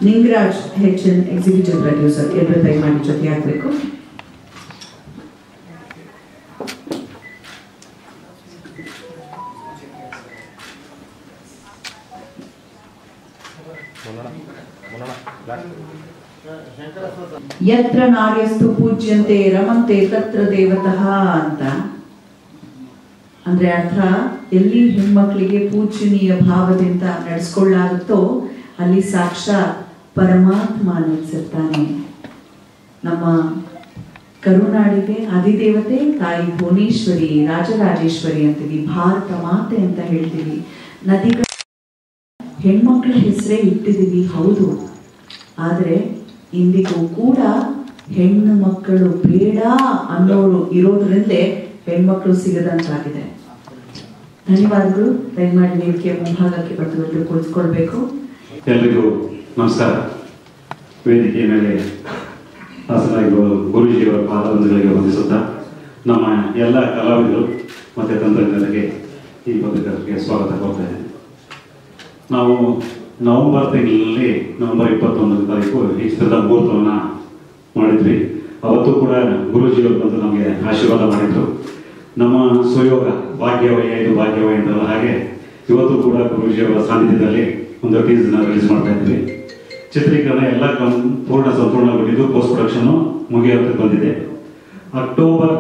Ningaraj HN executive producer ಎಲ್ಲರೂ ದಯಮಾಡಿ ಜೊತೆ ಆಗಬೇಕು. ಯತ್ರ ನಾರ್ಯಸ್ತು ಪೂಜ್ಯಂತೆ ರಮಂತೆ ತತ್ರ ದೇವತಃ ಅಂತ ಅಂದ್ರೆ ಅರ್ಥ, ಎಲ್ಲಿ ಹೆಣ್ಮಕ್ಳಿಗೆ ಪೂಜ್ಯನೀಯ ಭಾವದಿಂದ ನಡೆಸ್ಕೊಳ್ಳಾಗುತ್ತೋ ಅಲ್ಲಿ ಸಾಕ್ಷಾತ್ ಪರಮಾತ್ಮ ನೆಲೆಸಿರ್ತಾನೆ. ನಮ್ಮ ಕರುನಾಡಿಗೆ ಅಧಿದೇವತೆ ತಾಯಿ ಭುವನೇಶ್ವರಿ, ರಾಜರಾಜೇಶ್ವರಿ ಅಂತೀವಿ, ಭಾರತ ಮಾತೆ ಅಂತ ಹೇಳ್ತೀವಿ. ನದಿಗಳ ಹೆಣ್ಮಕ್ಳ ಹೆಸರೇ ಇಟ್ಟಿದ್ದೀವಿ, ಹೌದು. ಆದರೆ ಇಂದಿಗೂ ಕೂಡ ಹೆಣ್ಣು ಮಕ್ಕಳು ಬೇಡ ಅನ್ನೋರು ಇರೋದ್ರಿಂದಲೇ ಹೆಣ್ಮಕ್ಳು ಸಿಗದಂತಾಗಿದೆ. ಧನ್ಯವಾದಗಳು. ದಯಮಾಡಿ ವೇದಿಕೆ ಮುಂಭಾಗಕ್ಕೆ ಬಂದು ಕುಳಿತುಕೊಳ್ಬೇಕು. ಎಲ್ರಿಗೂ ನಮಸ್ಕಾರ. ವೇದಿಕೆ ಮೇಲೆ ಹಾಸನಾಗಿರುವ ಗುರೂಜಿಯವರ ಪಾದವಂದಗಳಿಗೆ ವಂದಿಸುತ್ತಾ ನಮ್ಮ ಎಲ್ಲ ಕಲಾವಿದರು ಮತ್ತು ತಂತ್ರಜ್ಞರಿಗೆ ಈ ಪತ್ರಿಕೆಗೆ ಸ್ವಾಗತ ಕೋರ್ತಾ ಇದ್ದೇನೆ. ನಾವು ನವೆಂಬರ್ ತಿಂಗಳಲ್ಲಿ ನವೆಂಬರ್ 21ನೇ ತಾರೀಕು ಈ ಚಿತ್ರದ ಮುಹೂರ್ತವನ್ನು ಮಾಡಿದ್ವಿ. ಅವತ್ತು ಕೂಡ ಗುರೂಜಿಯವರು ಬಂದು ನಮಗೆ ಆಶೀರ್ವಾದ ಮಾಡಿದರು. ನಮ್ಮ ಸುಯೋಗ ಭಾಗ್ಯವಯ ಇದು ಭಾಗ್ಯವಯ ಅಂತಲ್ಲ, ಹಾಗೆ ಇವತ್ತು ಕೂಡ ಗುರೂಜಿಯವರ ಸಾನ್ನಿಧ್ಯದಲ್ಲಿ ಒಂದು ಟೀಸರ್ನ ರಿಲೀಸ್ ಮಾಡ್ತಾ ಇದ್ವಿ. ಚಿತ್ರೀಕರಣ ಎಲ್ಲ ಸಂಪೂರ್ಣಗೊಂಡಿದ್ದು, ಪೋಸ್ಟ್ ಪ್ರೊಡಕ್ಷನ್ನು ಮುಗಿಯೋದಕ್ಕೆ ಬಂದಿದೆ. ಅಕ್ಟೋಬರ್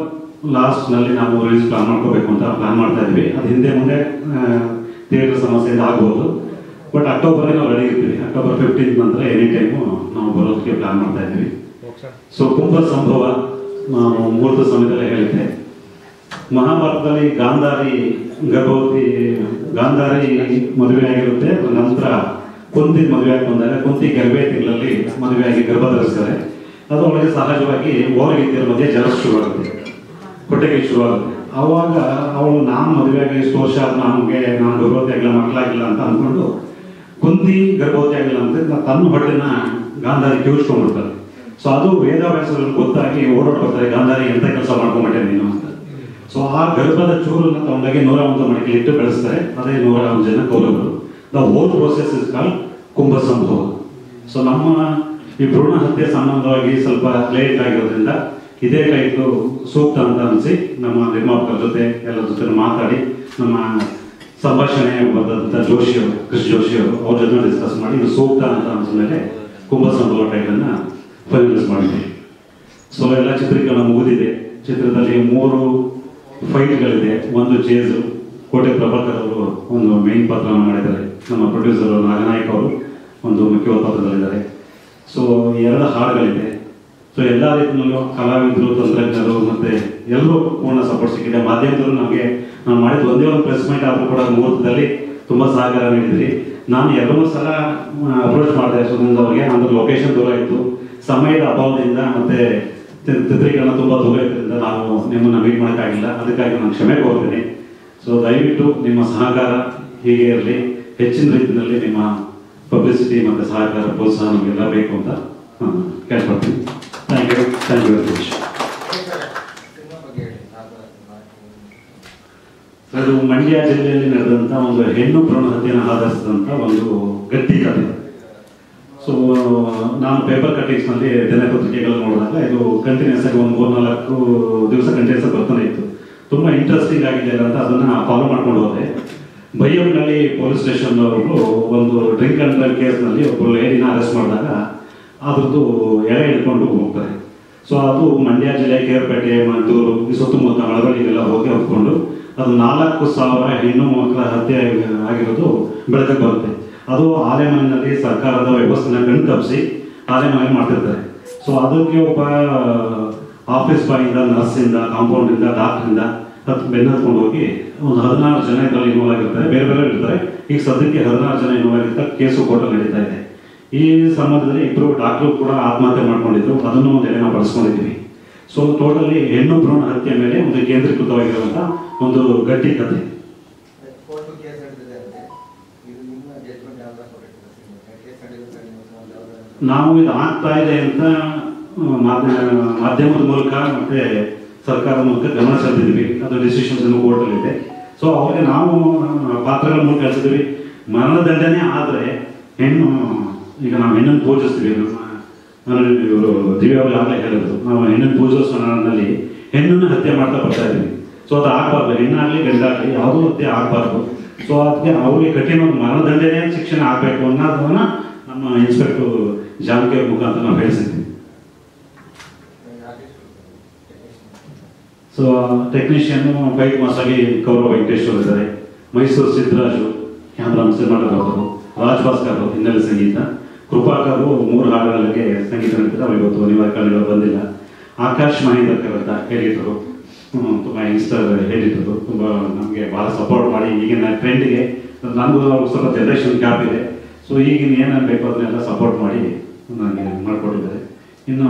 ಲಾಸ್ಟ್ನಲ್ಲಿ ನಾವು ರಿಲೀಸ್ ಪ್ಲಾನ್ ಮಾಡ್ಕೋಬೇಕು ಅಂತ ಪ್ಲಾನ್ ಮಾಡ್ತಾ ಇದ್ವಿ. ಅದು ಹಿಂದೆ ಮುಂದೆ ಥಿಯೇಟರ್ ಸಮಸ್ಯೆಯಿಂದ ಆಗ್ಬೋದು, ಬಟ್ ಅಕ್ಟೋಬರ್ಗೆ ನಾವು ರೆಡಿ ಇರ್ತೀವಿ. ಅಕ್ಟೋಬರ್ 15 ನಂತರ ಎನಿ ಟೈಮು ನಾವು ಬರೋದಕ್ಕೆ ಪ್ಲಾನ್ ಮಾಡ್ತಾ ಇದ್ವಿ. ಸೊ ಕುಂಭ ಸಂಭವ ಮುಹೂರ್ತ ಸಮಯದಲ್ಲೇ ಹೇಳಿದ್ದೆ. ಮಹಾಭಾರತದಲ್ಲಿ ಗಾಂಧಾರಿ ಮದುವೆ ಆಗಿರುತ್ತೆ. ನಂತರ ಕುಂತಿ ಮದುವೆ ಆಗಿ ಬಂದಾಗ ಕುಂತಿ ಗರ್ಭೆ ತಿಂಗಳಲ್ಲಿ ಮದುವೆಯಾಗಿ ಗರ್ಭ ಧರಿಸ್ತಾರೆ. ಅದು ಅವಳಿಗೆ ಸಹಜವಾಗಿ ಓರಗಿದ್ದಿರ ಮಧ್ಯೆ ಜಲ ಶುರುವಾಗುತ್ತೆ, ಹೊಟ್ಟೆಗೆ ಶುರುವಾಗುತ್ತೆ. ಆವಾಗ ಅವಳು ನಾನು ಮದುವೆಯಾಗಿ ಇಷ್ಟು ವರ್ಷ ನಾನು ಗರ್ಭವತಿ ಆಗಿಲ್ಲ, ಮಕ್ಕಳಾಗಿಲ್ಲ ಅಂತ ಅಂದ್ಕೊಂಡು ಕುಂತಿ ಗರ್ಭವತಿ ಆಗಿಲ್ಲ ಅಂತ ತನ್ನ ಹೊಟ್ಟೆನ ಗಾಂಧಾರಿ ಕಿವಿಸ್ಕೊಂಡ್ಬಿಡ್ತಾರೆ. ಸೊ ಅದು ವೇದಾಭ್ಯಾಸದಲ್ಲಿ ಗೊತ್ತಾಗಿ ಓಡಾಡ್ಕೊಳ್ತಾರೆ, ಗಾಂಧಾರಿ ಎಂತ ಕೆಲಸ ಮಾಡ್ಕೊಂಡ್ಬಿಟ್ಟೆ ನೀನು ಅಂತ. ಸೊ ಆ ಗರ್ಭದ ಚೂರನ್ನ ತಗೊಂಡಾಗಿ 101 ಮಡಿಕೆ ಇಟ್ಟು ಬೆಳೆಸ್ತಾರೆ. ಅದೇ 101 ಜನ ಕೌರವರು. The whole process is called ಕುಂಭ ಸಂಭವ. ಸೊ ನಮ್ಮ ಈ ಭ್ರೂಣ ಹತ್ಯೆ ಸಂಬಂಧವಾಗಿ ಸ್ವಲ್ಪ ಲೇಟ್ ಆಗಿರೋದ್ರಿಂದ ಇದೇ ಟೈಟು ಸೂಕ್ತ ಅಂತ ಅನಿಸಿ ನಮ್ಮ ನಿರ್ಮಾಪಕರ ಜೊತೆ ಎಲ್ಲರ ಜೊತೆ ಮಾತಾಡಿ ನಮ್ಮ ಸಂಭಾಷಣೆ ಬಂದಂಥ ಜೋಶಿಯವರು, ಕೃಷಿ ಜೋಶಿಯವರು, ಅವ್ರ ಜೊತೆ ಡಿಸ್ಕಸ್ ಮಾಡಿ ಇದು ಸೂಕ್ತ ಅಂತ ಅನಿಸಿದ ಮೇಲೆ ಕುಂಭ ಸಂಭವ ಟೈಟನ್ನು ಫೈನಲೈಸ್ ಮಾಡಿದ್ವಿ. ಸೊ ಎಲ್ಲ ಚಿತ್ರೀಕರಣ ಮುಗಿದಿದೆ. ಚಿತ್ರದಲ್ಲಿ 3 ಫೈಟ್ಗಳಿದೆ. ಒಂದು ಚೇಸು, ಕೋಟೆ ಪ್ರಭಾಕರ್ ಅವರು ಒಂದು ಮೇನ್ ಪಾತ್ರವನ್ನು ಮಾಡಿದ್ದಾರೆ. ನಮ್ಮ ಪ್ರೊಡ್ಯೂಸರ್ ನಾಗನಾಯಕ್ ಅವರು ಒಂದು ಮುಖ್ಯ ಪಾತ್ರದಲ್ಲಿದ್ದಾರೆ. ಸೊ 2 ಹಾಡುಗಳಿದೆ. ಸೊ ಎಲ್ಲ ರೀತಿಯಲ್ಲೂ ಕಲಾವಿದರು, ತಂತ್ರಜ್ಞರು ಮತ್ತು ಎಲ್ಲರೂ ಪೂರ್ಣ ಸಪೋರ್ಟ್ ಸಿಕ್ಕಿದೆ. ಮಾಧ್ಯಮದವರು ನಮಗೆ ನಾನು ಮಾಡಿದ ಒಂದೇ ಒಂದು ಪ್ರೆಸ್ ಮೀಟ್ ಆದರೂ ಕೂಡ ಮುಹೂರ್ತದಲ್ಲಿ ತುಂಬ ಸಹಕಾರ ನೀಡಿದ್ರಿ. ನಾನು 2 ಸಲ ಅಪ್ರೋಚ್ ಮಾಡಿದೆ ಸುನಂದ್ ಅವರಿಗೆ. ಅಂದ್ರೆ ಲೊಕೇಶನ್ ದೂರ ಇತ್ತು, ಸಮಯದ ಅಭಾವದಿಂದ ಮತ್ತು ಚಿತ್ರೀಕರಣ ತುಂಬ ದೂರ ಇದ್ದರಿಂದ ನಾವು ನಿಮ್ಮನ್ನು ಮೀಟ್ ಮಾಡೋಕ್ಕಾಗಿಲ್ಲ. ಅದಕ್ಕಾಗಿ ನಾನು ಕ್ಷಮೆ ಕೋರ್ತೀನಿ. ಸೊ ದಯವಿಟ್ಟು ನಿಮ್ಮ ಸಹಕಾರ ಹೀಗೆ ಇರಲಿ. ಹೆಚ್ಚಿನ ರೀತಿಯಲ್ಲಿ ನಿಮ್ಮ ಪಬ್ಲಿಸಿಟಿ ಮತ್ತು ಸಹಕಾರ, ಪ್ರೋತ್ಸಾಹ ನಮಗೆಲ್ಲ ಬೇಕು ಅಂತ ಕೇಳ್ಕೊಳ್ತೀನಿ. Thank you very much. ಅದು ಮಂಡ್ಯ ಜಿಲ್ಲೆಯಲ್ಲಿ ನಡೆದಂಥ ಒಂದು ಹೆಣ್ಣು ಭ್ರೂಣ ಹತ್ಯೆಯನ್ನು ಆಧರಿಸಿದಂಥ ಒಂದು ಗಟ್ಟಿ ಕಥೆ. ಸೊ ನಾನು ಪೇಪರ್ ಕಟ್ಟಿಂಗ್ಸ್ನಲ್ಲಿ ದಿನಪತ್ರಿಕೆಗಳು ನೋಡಿದಾಗ ಇದು ಕಂಟಿನ್ಯೂಸ್ ಆಗಿ ಒಂದು 3-4 ದಿವಸ ಕಂಟಿನ್ಯೂಸ್ ಆಗಿ ಬರ್ತಾನೆ ಇತ್ತು. ತುಂಬ ಇಂಟ್ರೆಸ್ಟಿಂಗ್ ಆಗಿದೆ ಅಂತ ಅದನ್ನು ಫಾಲೋ ಮಾಡ್ಕೊಂಡು ಹೋದೆ. ಬೈಯಂನಲ್ಲಿ ಪೊಲೀಸ್ ಸ್ಟೇಷನ್ ಅವರು ಒಂದು ಡ್ರಿಂಕ್ ಅಂಡ್ ಡ್ರೈವ್ ಕೇಸ್ನಲ್ಲಿ ಒಬ್ಬರು ಲೇಡಿನ ಅರೆಸ್ಟ್ ಮಾಡಿದಾಗ ಅದ್ರದ್ದು ಎಳೆ ಹಿಡ್ಕೊಂಡು ಹೋಗ್ತಾರೆ. ಸೊ ಅದು ಮಂಡ್ಯ ಜಿಲ್ಲೆ, ಕೇರ್ಪೇಟೆ, ಮದ್ದೂರು, ಈ ಸುತ್ತಮುತ್ತ ಮಳವಳ್ಳಿಗೆಲ್ಲ ಹೋಗಿ ಹೊತ್ಕೊಂಡು ಅದು 4,000 ಹೆಣ್ಣು ಮಕ್ಕಳ ಹತ್ಯೆ ಆಗಿರೋದು ಬೆಳಕಿಗೆ ಬರುತ್ತೆ. ಅದು ಆಲೆಮನೆಯಲ್ಲಿ ಸರ್ಕಾರದ ವ್ಯವಸ್ಥೆನ ಕಣ್ತಪ್ಪಿಸಿ ಆಲೆಮನೆ ಮಾಡ್ತಿರ್ತಾರೆ. ಸೊ ಅದಕ್ಕೆ ಒಬ್ಬ ಆಫೀಸ್ ಬಾಯಿಂದ, ನರ್ಸಿಂದ, ಕಾಂಪೌಂಡಿಂದ, ಡಾಕ್ಟ್ರಿಂದ ಬೆನ್ನು ಹತ್ಕೊಂಡು ಹೋಗಿ ಒಂದು 16 ಜನ ಇದರಲ್ಲಿ ಇನ್ವಾಲ್ವ್ ಆಗಿರ್ತಾರೆ. ಬೇರೆ ಬೇರೆ ಇರ್ತಾರೆ. ಈಗ ಸದ್ಯಕ್ಕೆ 16 ಜನ ಇನ್ವಾಲ್ವ್ ಆಗಿರ್ತಾರೆ. ಕೇಸು ಕೋರ್ಟಲ್ಲಿ ನಡೀತಾ ಇದೆ. ಈ ಸಂಬಂಧದಲ್ಲಿ 2 ಡಾಕ್ಟ್ರು ಕೂಡ ಆತ್ಮಹತ್ಯೆ ಮಾಡ್ಕೊಂಡಿದ್ರು. ಅದನ್ನು ಒಂದೆಡೆ ನಾವು ಬಳಸ್ಕೊಂಡಿದ್ದೀವಿ. ಸೊ ಟೋಟಲಿ ಹೆಣ್ಣು ಭ್ರೂಣ ಹತ್ಯೆ ಮೇಲೆ ಒಂದು ಕೇಂದ್ರೀಕೃತವಾಗಿರುವಂಥ ಒಂದು ಗಟ್ಟಿ ಕಥೆ. ನಾವು ಇದು ಆಗ್ತಾ ಇದೆ ಅಂತ ಮಾಧ್ಯಮದ ಮೂಲಕ ಮತ್ತು ಸರ್ಕಾರದ ಮೂಲಕ ಗಮನ ಸೆಳೆದಿದ್ವಿ. ಅದು ಡಿಸಿಷನ್ಸ್ ಕೋರ್ಟಲ್ಲಿದೆ. ಸೊ ಅವ್ರಿಗೆ ನಾವು ಪಾತ್ರಗಳ ಮೂಲಕ ಕಳಿಸಿದ್ವಿ. ಮರಣದಂಡನೆ ಆದರೆ ಹೆಣ್ಣು ಈಗ ನಾವು ಹೆಣ್ಣನ್ನು ಪೂಜಿಸ್ತೀವಿ. ಇವರು ದಿವ್ಯ ಅವರು ಆಗಲೇ ಹೇಳಿದ್ರು, ನಾವು ಹೆಣ್ಣನ್ನು ಪೂಜಿಸೋನಲ್ಲಿ ಹೆಣ್ಣನ್ನು ಹತ್ಯೆ ಮಾಡ್ತಾ ಬರ್ತಾ ಇದ್ದೀವಿ. ಸೊ ಅದು ಆಗಬಾರ್ದು, ಹೆಣ್ಣಾಗಲಿ ಗಂಡಾಗಲಿ ಯಾವುದೂ ಹತ್ಯೆ ಆಗಬಾರ್ದು. ಸೊ ಅದಕ್ಕೆ ಅವ್ರಿಗೆ ಕಠಿಣ ಮರಣದಂಡನೆ ಶಿಕ್ಷಣ ಆಗಬೇಕು ಅನ್ನೋದನ್ನ ನಮ್ಮ ಇನ್ಸ್ಪೆಕ್ಟರ್ ಜಾನಕಿ ಅವ್ರ ಮುಖಾಂತರ ನಾವು ಹೇಳಿಸಿದ್ವಿ. ಸೊ ಟೆಕ್ನಿಷಿಯನ್ ಫೈಟ್ ಮಾಸ್ಟಾಗಿ ಕೌರವ ವೆಂಕಟೇಶ್ವರ ಇದ್ದಾರೆ, ಮೈಸೂರು ಸಿದ್ದರಾಜು ಕ್ಯಾಮ್ರಾ ಸಿನಿಮಾಟೋಗ್ರಾಫರು, ರಾಜ್ ಭಾಸ್ಕರ್ ಹಿನ್ನೆಲೆ ಸಂಗೀತ, ಕೃಪಾಕರು 3 ಹಾಡುಗಳಿಗೆ ಸಂಗೀತ ನೀಡಿದ್ದಾರೆ. ಅವ್ರು ಇವತ್ತು ಅನಿವಾರ್ಯ ಕಾರಣಗಳು ಬಂದಿಲ್ಲ. ಆಕಾಶ್ ಮಹೇಂದ್ರಕರ್ ಅಂತ ಹೇಳಿದರು, ತುಂಬ ಯಂಗ್ಸ್ಟರ್ ಹೇಳಿದ್ರು, ತುಂಬ ನಮಗೆ ಭಾಳ ಸಪೋರ್ಟ್ ಮಾಡಿ ಈಗಿನ ಟ್ರೆಂಡ್ಗೆ ನನಗೂ ಸ್ವಲ್ಪ ಜನ್ರೇಷನ್ ಗ್ಯಾಪ್ ಇದೆ. ಸೊ ಈಗಿನ ಏನೇನು ಬೇಕು ಅದನ್ನೆಲ್ಲ ಸಪೋರ್ಟ್ ಮಾಡಿ ನನಗೆ ಮಾಡಿಕೊಟ್ಟಿದ್ದಾರೆ. ಇನ್ನು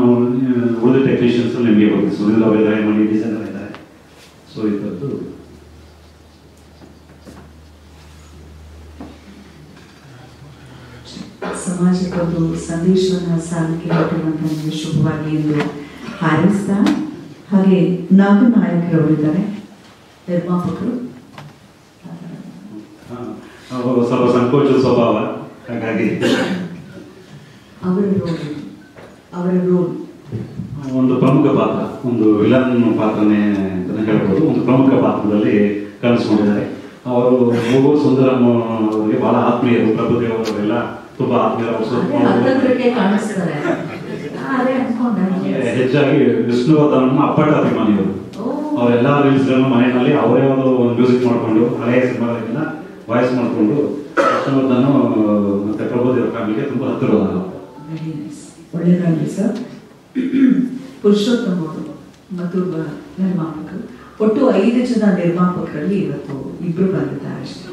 ಉಳಿದ ಟೆಕ್ನಿಷಿಯನ್ಸ್ ನಿಮಗೆ ಗೊತ್ತು, ಸುನಿಲ್ ಅವರು ಇದ್ದಾರೆ, ಮಣಿ ಡಿಸೈನರ್ ಇದ್ದಾರೆ. ಸೊ ಇದರದ್ದು ಸಮಾಜಕ್ಕೊಂದು ಸಂದೇಶವನ್ನು ಸಾಲಕ್ಕೆ ಕೊಟ್ಟಿರುವಂತಹ ನಿಮಗೆ ಶುಭವಾಗಿ ಎಂದು ಹಾರೈಸ್ತಾ, ಹಾಗೆ ನಾಗನಾಯಕರವರಿದ್ದಾರೆ, ನಿರ್ಮಾಪಕರು. ಅವರು ಸ್ವಲ್ಪ ಸಂಕೋಚ ಸ್ವಭಾವ, ಹಾಗಾಗಿ ಅವರ ರೋಲ್ ಒಂದು ಪ್ರಮುಖ ಪಾತ್ರ, ಒಂದು ವಿಲನ್ ಪಾತ್ರನೇ ಅಂತ ಹೇಳ್ಬೋದು. ಒಂದು ಪ್ರಮುಖ ಪಾತ್ರದಲ್ಲಿ ಕಾಣಿಸ್ಕೊಂಡಿದ್ದಾರೆ. ಅವರು ಮೂಗು ಸುಂದರಮ್ಮ ಅವರಿಗೆ ಬಹಳ ಆತ್ಮೀಯರು, ಪ್ರಭುದೇವ್ ಅವರೆಲ್ಲ ತುಂಬಾ ಆತ್ಮೀಯರು. ಹೆಚ್ಚಾಗಿ ವಿಷ್ಣುವರ್ಧನ್ ಅಪ್ಪಟ ಅಭಿಮಾನಿಗಳು. ಅವರೆಲ್ಲ ರೀಲ್ಸ್ಗಳನ್ನು ಮನೆಯಲ್ಲಿ ಅವರೇ ಒಂದು ಮ್ಯೂಸಿಕ್ ಮಾಡಿಕೊಂಡು ಹಳೆಯ ಸಿನಿಮಾಗಳಿಗೆಲ್ಲ ವಾಯ್ಸ್ ಮಾಡಿಕೊಂಡು ವಿಷ್ಣುವರ್ಧನ್ ಮತ್ತೆ ಪ್ರಭುದೇವ್ ಫ್ಯಾಮಿಲಿಗೆ ತುಂಬಾ ಹತ್ತಿರವಾದ. ಒಳ್ಳೆಯದಾಗಲಿ ಸರ್. ಪುರುಷೋತ್ತಮ ಅವರು ಮತ್ತು ನಿರ್ಮಾಪಕರು, ಒಟ್ಟು 5 ಜನ ನಿರ್ಮಾಪಕರಲ್ಲಿ ಇವತ್ತು 2 ಬಂದಿದ್ದಾರೆ ಅಷ್ಟೇ.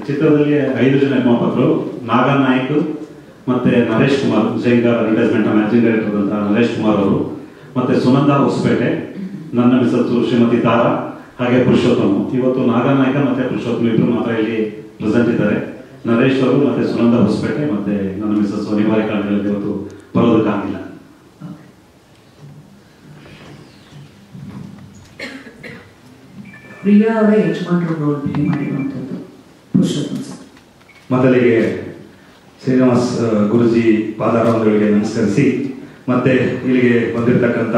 ಚಿತ್ರದಲ್ಲಿ 5 ಜನ ನಿರ್ಮಾಪಕರು, ನಾಗನಾಯ್ಕ್ ಮತ್ತೆ ನರೇಶ್ ಕುಮಾರ್, ಜೈಂಗಾರ್ ಅಡ್ವರ್ಟೈಸ್ಮೆಂಟ್ ಮ್ಯಾನೇಜಿಂಗ್ ಡೈರೆಕ್ಟರ್ ಅಂತ ನರೇಶ್ ಕುಮಾರ್ ಅವರು, ಮತ್ತೆ ಸುನಂದ ಹೊಸಪೇಟೆ, ನನ್ನ ಮಿಸಸ್ಸು ಶ್ರೀಮತಿ ತಾರಾ, ಹಾಗೆ ಪುರುಷೋತ್ತಮ. ಇವತ್ತು ನಾಗನಾಯ್ಕ ಮತ್ತೆ ಪುರುಷೋತ್ತಮ ಇಬ್ಬರು ಮಾತ್ರ ಇಲ್ಲಿ ಪ್ರೆಸೆಂಟ್ ಇದ್ದಾರೆ. ನರೇಶ್ ಅವರು ಮತ್ತೆ ಸುನಂದ ಹೊಸಪೇಟೆ ಮತ್ತೆ ನನ್ನ ಮಿಸಸ್ ಅನಿವಾರ್ಯ ಕಾರಣಗಳಲ್ಲಿ ಇವತ್ತು ಬರೋದಕ್ಕಾಗಿಲ್ಲ. ಪ್ರಿಯಾ ಅವರ ಯಜಮಾನರು ರೋಲ್ ಪ್ಲೇ ಮಾಡಿರುವಂಥದ್ದು ಪುರುಷೋತ್ತಮ ಸರ್. ಮೊದಲಿಗೆ ಶ್ರೀನಿವಾಸ್ ಗುರುಜಿ ಪಾದಾರಗಳಿಗೆ ನಮಸ್ಕರಿಸಿ, ಮತ್ತೆ ಇಲ್ಲಿಗೆ ಬಂದಿರತಕ್ಕಂಥ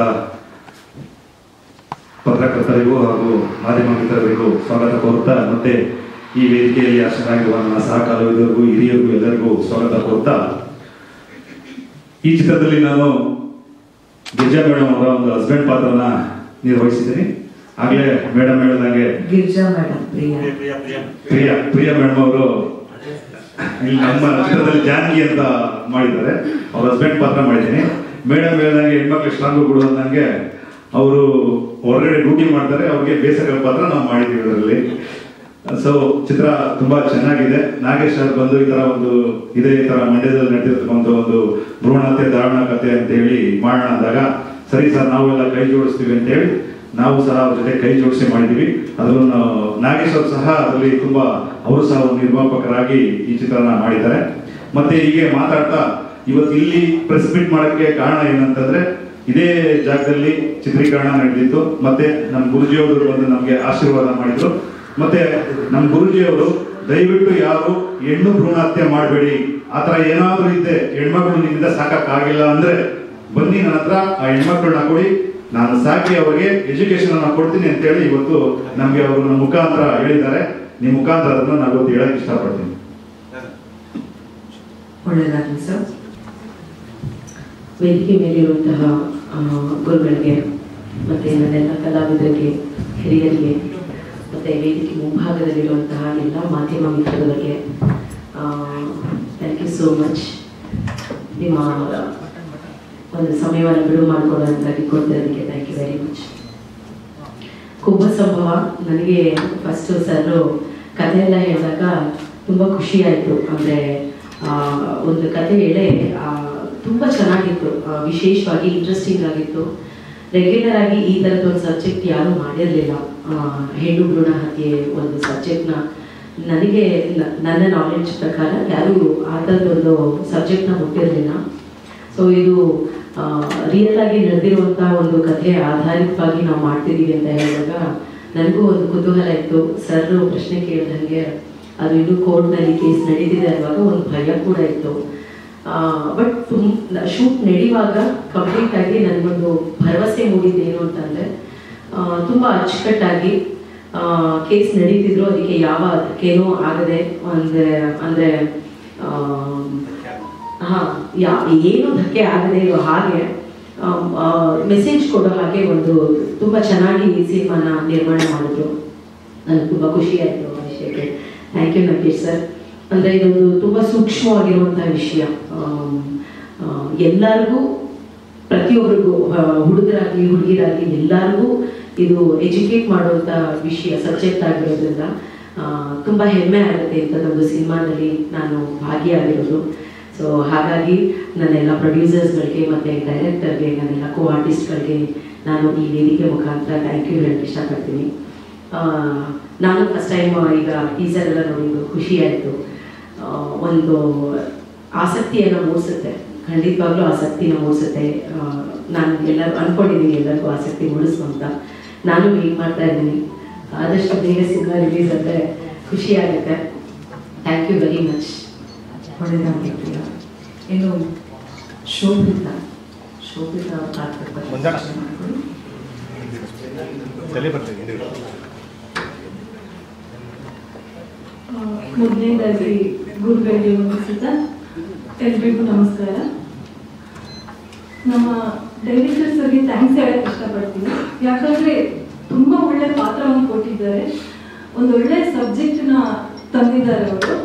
ಪತ್ರಕರ್ತರಿಗೂ ಹಾಗೂ ಮಾಧ್ಯಮ ಮಿತ್ರರಿಗೂ ಸ್ವಾಗತ ಕೋರುತ್ತಾ, ಮತ್ತೆ ಈ ವೇದಿಕೆಯಲ್ಲಿ ಆಶರಾಗಿರುವ ನನ್ನ ಸಹ ಕಲಾವಿದರಿಗೂ ಹಿರಿಯರಿಗೂ ಎಲ್ಲರಿಗೂ ಸ್ವಾಗತ ಕೋರುತ್ತಾ, ಈ ಚಿತ್ರದಲ್ಲಿ ನಾನು ಗಿರಿಜಾ ಮೇಡಮ್ ಅವರ ಒಂದು ಹಸ್ಬೆಂಡ್ ಪಾತ್ರನ ನಿರ್ವಹಿಸಿದ್ದೀನಿ. ಆಗ್ಲೇ ಮೇಡಮ್ ಹೇಳಿದಂಗೆ ಗಿರಿಜಾ ಮೇಡಮ್, ಪ್ರಿಯಾ ಮೇಡಮ್ ಅವರು ಇಲ್ಲಿ ನಮ್ಮ ಚಿತ್ರದಲ್ಲಿ ಜಾನಕಿ ಅಂತ ಮಾಡಿದ್ದಾರೆ. ಅವ್ರ ಹಸ್ಬೆಂಡ್ ಪಾತ್ರ ಮಾಡಿದ್ದೀನಿ. ಮೇಡಮ್ ಹೇಳಿದಂಗೆ ಹೆಣ್ಮಕ್ಳು ಸ್ಟ್ರಾಂಗ್ ಕೊಡುವಂಗೆ ಅವರು ಹೊರಗಡೆ ಡ್ಯೂಟಿ ಮಾಡ್ತಾರೆ, ಅವ್ರಿಗೆ ಬೇಸರ ಪಾತ್ರ ನಾವು ಮಾಡಿದ್ದೀವಿ ಅದರಲ್ಲಿ. ಸೊ ಚಿತ್ರ ತುಂಬಾ ಚೆನ್ನಾಗಿದೆ. ನಾಗೇಶ್ ಅವ್ರು ಬಂದು ಈ ತರ ಒಂದು ಇದೇ ತರ ಮಂಡ್ಯದಲ್ಲಿ ನಡೆದಿರ್ತಕ್ಕಂಥ ಒಂದು ಭ್ರೂಣಹತ್ಯೆ ದಾರುಣ ಕಥೆ ಅಂತ ಹೇಳಿ ಮಾಡೋಣ ಅಂದಾಗ, ಸರಿ ಸರ್ ನಾವೆಲ್ಲ ಕೈ ಜೋಡಿಸ್ತೀವಿ ಅಂತ ಹೇಳಿ ನಾವು ಸಹ ಅವ್ರ ಜೊತೆ ಕೈ ಜೋಡಿಸಿ ಮಾಡಿದೀವಿ. ಅದನ್ನು ನಾಗೇಶ್ ಅವರು ಸಹ ಅದರಲ್ಲಿ ತುಂಬಾ ಅವರು ಸಹ ಒಂದು ನಿರ್ಮಾಪಕರಾಗಿ ಈ ಚಿತ್ರನ ಮಾಡಿದ್ದಾರೆ. ಮತ್ತೆ ಹೀಗೆ ಮಾತಾಡ್ತಾ ಇವತ್ತು ಇಲ್ಲಿ ಪ್ರೆಸ್ ಮೀಟ್ ಮಾಡೋಕ್ಕೆ ಕಾರಣ ಏನಂತಂದ್ರೆ, ಇದೇ ಜಾಗದಲ್ಲಿ ಚಿತ್ರೀಕರಣ ನಡೆದಿತ್ತು. ಮತ್ತೆ ನಮ್ಮ ಗುರುಜಿಯವರು ಬಂದು ನಮ್ಗೆ ಆಶೀರ್ವಾದ ಮಾಡಿದ್ರು. ಮತ್ತೆ ನಮ್ಮ ಗುರುಜಿಯವರು ದಯವಿಟ್ಟು ಯಾರು ಹೆಣ್ಣು ಭ್ರೂಣ ಹತ್ಯೆ ಮಾಡಬೇಡಿ, ಆತರ ಏನಾದ್ರೂ ಇದ್ದೆ ಹೆಣ್ಮಕ್ಳು ನಿಮ್ಮಿಂದ ಸಾಕಾಗಿಲ್ಲ ಅಂದ್ರೆ ಬನ್ನಿ ನನ್ನ ಹತ್ರ, ಆ ಹೆಣ್ಮಕ್ಳನ್ನ ಕೊಡಿ, ನಾನು ಸಾಕಿ ಅವರಿಗೆ ಎಜುಕೇಶನ್ ಅನ್ನ ಕೊಡ್ತೀನಿ ಅಂತ ಹೇಳಿ ಇವತ್ತು ನಮ್ಗೆ ಅವರು ನಮ್ಮ ಮುಖಾಂತರ ಹೇಳಿದ್ದಾರೆ. ನಿಮ್ಮ ಮುಖಾಂತರ ಅದನ್ನ ನಾನು ಇವತ್ತು ಹೇಳಕ್ ಇಷ್ಟಪಡ್ತೀನಿ. ಒಳ್ಳೆಯದಾಗಲಿ ಸರ್. ವೇದಿಕೆ ಮೇಲಿರುವಂತಹ ಗುರುಗಳಿಗೆ ಮತ್ತೆ ನನ್ನೆಲ್ಲ ಕಲಾವಿದರಿಗೆ, ಹಿರಿಯರಿಗೆ, ಮತ್ತೆ ವೇದಿಕೆ ಮುಂಭಾಗದಲ್ಲಿರುವಂತಹ ಎಲ್ಲ ಮಾಧ್ಯಮ ಮಿತ್ರರಿಗೆ ಥ್ಯಾಂಕ್ ಯು ಸೋ ಮಚ್. ನಿಮ್ಮ ಒಂದು ಸಮಯವನ್ನು ಬಿಡುವು ಮಾಡಿಕೊಡೋದಕ್ಕಾಗಿ ಕೊಡ್ತಿರೋದಕ್ಕೆ ಥ್ಯಾಂಕ್ ಯು ವೆರಿ ಮಚ್. ಕುಂಭ ಸಂಭವ ನನಗೆ ಫಸ್ಟು ಸರ್ ಕಥೆ ಎಲ್ಲ ಹೇಳಿದಾಗ ತುಂಬ ಖುಷಿ ಆಯಿತು. ಅಂದರೆ ಒಂದು ಕತೆ ಹೇಳಿ ತುಂಬ ಚೆನ್ನಾಗಿತ್ತು, ವಿಶೇಷವಾಗಿ ಇಂಟ್ರೆಸ್ಟಿಂಗ್ ಆಗಿತ್ತು. ರೆಗ್ಯುಲರ್ ಆಗಿ ಈ ಥರದ ಒಂದು ಸಬ್ಜೆಕ್ಟ್ ಯಾರೂ ಮಾಡಿರಲಿಲ್ಲ. ಹೆಣ್ಣು ಭ್ರೂಣ ಹತ್ಯೆ ಒಂದು ಸಬ್ಜೆಕ್ಟ್ನ ನನಗೆ ನನ್ನ ನಾಲೆಡ್ಜ್ ಪ್ರಕಾರ ಯಾರೂ ಆ ಥರದೊಂದು ಸಬ್ಜೆಕ್ಟ್ನ ಮುಟ್ಟಿರಲಿಲ್ಲ. ಸೊ ಇದು ರಿಯಲ್ ಆಗಿ ನಡೆದಿರುವಂಥ ಒಂದು ಕಥೆ ಆಧಾರಿತವಾಗಿ ನಾವು ಮಾಡ್ತಿದ್ದೀವಿ ಅಂತ ಹೇಳಿದಾಗ ನನಗೂ ಒಂದು ಕುತೂಹಲ ಇತ್ತು. ಸರ್ ಪ್ರಶ್ನೆ ಕೇಳಿದಂಗೆ ಅದು ಇನ್ನೂ ಕೋರ್ಟ್ನಲ್ಲಿ ಕೇಸ್ ನಡೀತಿದೆ ಅನ್ನುವಾಗ ಒಂದು ಭಯ ಕೂಡ ಇತ್ತು. ಬಟ್ ಶೂಟ್ ನಡೆಯುವಾಗ ಕಂಪ್ಲೀಟ್ ಆಗಿ ನನಗೊಂದು ಭರವಸೆ ಮೂಡಿದ್ದೇನು ಅಂತಂದರೆ ತುಂಬ ಅಚ್ಚುಕಟ್ಟಾಗಿ ಕೇಸ್ ನಡೀತಿದ್ರು, ಅದಕ್ಕೆ ಅದಕ್ಕೇನೂ ಆಗದೆ ಅಂದರೆ ಏನು ಧಕ್ಕೆ ಆಗದೆ ಇರೋ ಹಾಗೆ ಮೆಸೇಜ್ ಕೊಡೋ ಹಾಗೆ ಒಂದು ತುಂಬ ಚೆನ್ನಾಗಿ ಈ ಸಿನಿಮಾನ ನಿರ್ಮಾಣ ಮಾಡಿದ್ರು. ನನಗೆ ತುಂಬ ಖುಷಿ ಆಯಿತು ಆ ವಿಷಯಕ್ಕೆ. Thank you Nagesh sir. ಅಂದರೆ ಇದೊಂದು ತುಂಬ ಸೂಕ್ಷ್ಮವಾಗಿರುವಂಥ ವಿಷಯ. ಎಲ್ಲರಿಗೂ, ಪ್ರತಿಯೊಬ್ಬರಿಗೂ, ಹುಡುಗರಾಗಲಿ ಹುಡುಗಿರಾಗಲಿ ಎಲ್ಲರಿಗೂ ಇದು ಎಜುಕೇಟ್ ಮಾಡುವಂಥ ವಿಷಯ, ಸಬ್ಜೆಕ್ಟ್ ಆಗಿರೋದ್ರಿಂದ ತುಂಬ ಹೆಮ್ಮೆ ಆಗುತ್ತೆ ಇಂಥದ್ದೊಂದು ಸಿನಿಮಾದಲ್ಲಿ ನಾನು ಭಾಗಿಯಾಗಿರೋದು. ಸೊ ಹಾಗಾಗಿ ನನ್ನೆಲ್ಲ ಪ್ರೊಡ್ಯೂಸರ್ಸ್ಗಳಿಗೆ ಮತ್ತು ಡೈರೆಕ್ಟರ್ಗೆ, ನನ್ನೆಲ್ಲ ಕೋ ಆರ್ಟಿಸ್ಟ್ಗಳಿಗೆ ನಾನು ಈ ವೇದಿಕೆ ಮುಖಾಂತರ ಥ್ಯಾಂಕ್ ಯು ಹೇಳಕ್ಕೆ ಇಷ್ಟಪಡ್ತೀನಿ. ನಾನು ಫಸ್ಟ್ ಟೈಮ್ ಈಗ ಟೀಸರ್ ಎಲ್ಲ ನೋಡಿದ್ದು ಖುಷಿಯಾಯಿತು. ಒಂದು ಆಸಕ್ತಿಯನ್ನು ಮೂಡಿಸುತ್ತೆ, ಖಂಡಿತವಾಗ್ಲೂ ಆಸಕ್ತಿನ ಮೂಡಿಸುತ್ತೆ. ನಾನು ಎಲ್ಲರೂ ಅಂದ್ಕೊಂಡಿದ್ದೀನಿ ಎಲ್ಲರಿಗೂ ಆಸಕ್ತಿ ಮೂಡಿಸುವಂತ. ನಾನು ವೇಟ್ ಮಾಡ್ತಾ ಇದ್ದೀನಿ. ಆದಷ್ಟು ಬೇಗ ಸಿನಿಮಾ ರಿಲೀಸ್ ಆದರೆ ಖುಷಿಯಾಗುತ್ತೆ. Thank you very much. ಒಳ್ಳೆಯದಾಗಲಿ. ಇನ್ನು ಶೋಭಿತಾ ಪಾತ್ರ ಮೊದಲನೇದಾಗಿ ಗುರುಗಳಿಗೆ ವಂದಿಸುತ್ತಾ ಎಲ್ರಿಗೂ ನಮಸ್ಕಾರ. ನಮ್ಮ ಡೈರೆಕ್ಟರ್ಸ್ ಅವರಿಗೆ ಥ್ಯಾಂಕ್ಸ್ ಹೇಳಕ್ಕೆ ಇಷ್ಟಪಡ್ತೀನಿ. ಯಾಕಂದರೆ ತುಂಬ ಒಳ್ಳೆ ಪಾತ್ರವನ್ನು ಕೊಟ್ಟಿದ್ದಾರೆ, ಒಂದು ಒಳ್ಳೆ ಸಬ್ಜೆಕ್ಟ್ನ ತಂದಿದ್ದಾರೆ ಅವರು.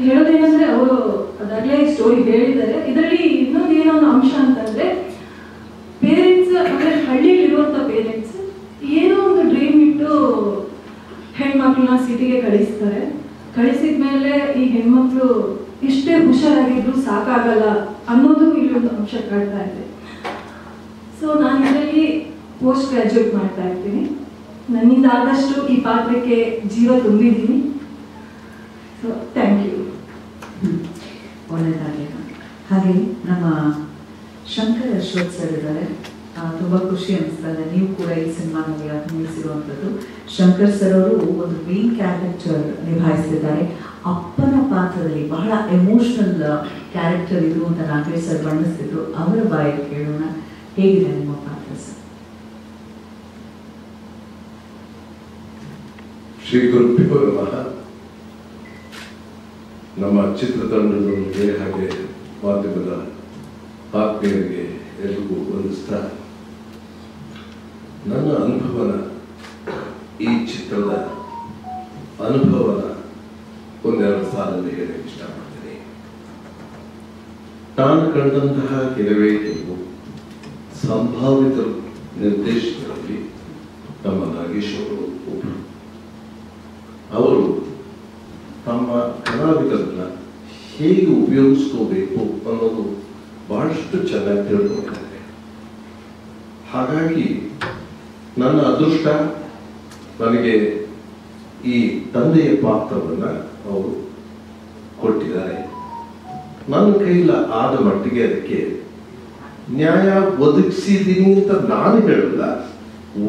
ಹೇಳೋದೇನೆಂದರೆ ಅವರು ಅದಾಗಲೇ ಸ್ಟೋರಿ ಹೇಳಿದ್ದಾರೆ. ಇದರಲ್ಲಿ ಇನ್ನೊಂದು ಏನೋ ಒಂದು ಅಂಶ ಅಂತಂದರೆ ಪೇರೆಂಟ್ಸ್, ಅಂದರೆ ಹಳ್ಳಿಯಲ್ಲಿರುವಂಥ ಪೇರೆಂಟ್ಸ್ ಏನೋ ಒಂದು ಡ್ರೀಮ್ ಇಟ್ಟು ಹೆಣ್ಮಕ್ಳನ್ನ ಸಿಟಿಗೆ ಕಳಿಸ್ತಾರೆ. ಕಳಿಸಿದ ಮೇಲೆ ಈ ಹೆಣ್ಮಕ್ಳು ಎಷ್ಟೇ ಹುಷಾರಾಗಿದ್ರು ಸಾಕಾಗಲ್ಲ ಅನ್ನೋದು ಇಲ್ಲೊಂದು ಅಂಶ ಕಾಡ್ತಾ ಇದೆ. ಸೊ ನಾನು ಇದರಲ್ಲಿ ಪೋಸ್ಟ್ ಗ್ರಾಜ್ಯುಯೇಟ್ ಮಾಡ್ತಾ ಇರ್ತೀನಿ. ನನ್ನಿಂದ ಆದಷ್ಟು ಈ ಪಾತ್ರಕ್ಕೆ ಜೀವ ತುಂಬಿದ್ದೀನಿ. So thank you. ಒಳ್ಳೆಯದಾಗಲಿ. ಹಾಗೆ ನಮ್ಮ ಶಂಕರ್ ಅಶ್ವಥ್ ಸರ್ ಇದ್ದಾರೆ. ತುಂಬ ಖುಷಿ ಅನಿಸ್ತದೆ ನೀವು ಕೂಡ ಈ ಸಿನಿಮಾನಲ್ಲಿ ಅಭಿನಯಿಸಿರುವಂಥದ್ದು. ಶಂಕರ್ ಸರ್ ಅವರು ಒಂದು ಮೇನ್ ಕ್ಯಾರೆಕ್ಟರ್ ನಿಭಾಯಿಸಿದ್ದಾರೆ. ಅಪ್ಪನ ಪಾತ್ರದಲ್ಲಿ ಬಹಳ ಎಮೋಷನಲ್ ಕ್ಯಾರೆಕ್ಟರ್ ಇದು ಅಂತ ನಾಗೇಶ್ ಸರ್ ಬಣ್ಣಿಸ್ತಿದ್ರು. ಅವರ ಬಾಯಲ್ಲಿ ಕೇಳೋಣ, ಹೇಗಿದೆ ನಿಮ್ಮ ಪಾತ್ರ ಸರ್? ಶ್ರೀ ಗುರುಭ್ಯೋ ನಮಃ. ನಮ್ಮ ಚಿತ್ರತಂಡದವರಿಗೆ ಹಾಗೆ ಮಾಧ್ಯಮದ ಆತ್ಮೀಯರಿಗೆ ಎಲ್ರಿಗೂ ವಂದಿಸ್ತಾ, ನನ್ನ ಅನುಭವನ, ಈ ಚಿತ್ರದ ಅನುಭವನ ಒಂದೆರಡು ಸಾಲಲ್ಲಿ ಹೇಳಕ್ಕೆ ಇಷ್ಟಪಡ್ತೀನಿ. ನಾನು ಕಂಡಂತಹ ಕೆಲವೇ ಕೆಲವು ಸಂಭಾವಿತ ನಿರ್ದೇಶಕರಲ್ಲಿ ನಮ್ಮ ನಾಗೇಶ್ ಅವರು ಒಬ್ಬರು. ಅವರು ತಮ್ಮ ಕಲಾವಿದರನ್ನ ಹೇಗೆ ಉಪಯೋಗಿಸ್ಕೋಬೇಕು ಅನ್ನೋದು ಬಹಳಷ್ಟು ಚೆನ್ನಾಗಿ ತಿಳ್ಕೊಂಡಿದ್ದಾರೆ. ಹಾಗಾಗಿ ನನ್ನ ಅದೃಷ್ಟ, ನನಗೆ ಈ ತಂದೆಯ ಪಾತ್ರವನ್ನು ಅವರು ಕೊಟ್ಟಿದ್ದಾರೆ. ನನ್ನ ಕೈಲ ಆದ ಮಟ್ಟಿಗೆ ಅದಕ್ಕೆ ನ್ಯಾಯ ಒದಗಿಸಿದ್ದೀನಿ ಅಂತ ನಾನು ಹೇಳಲ್ಲ,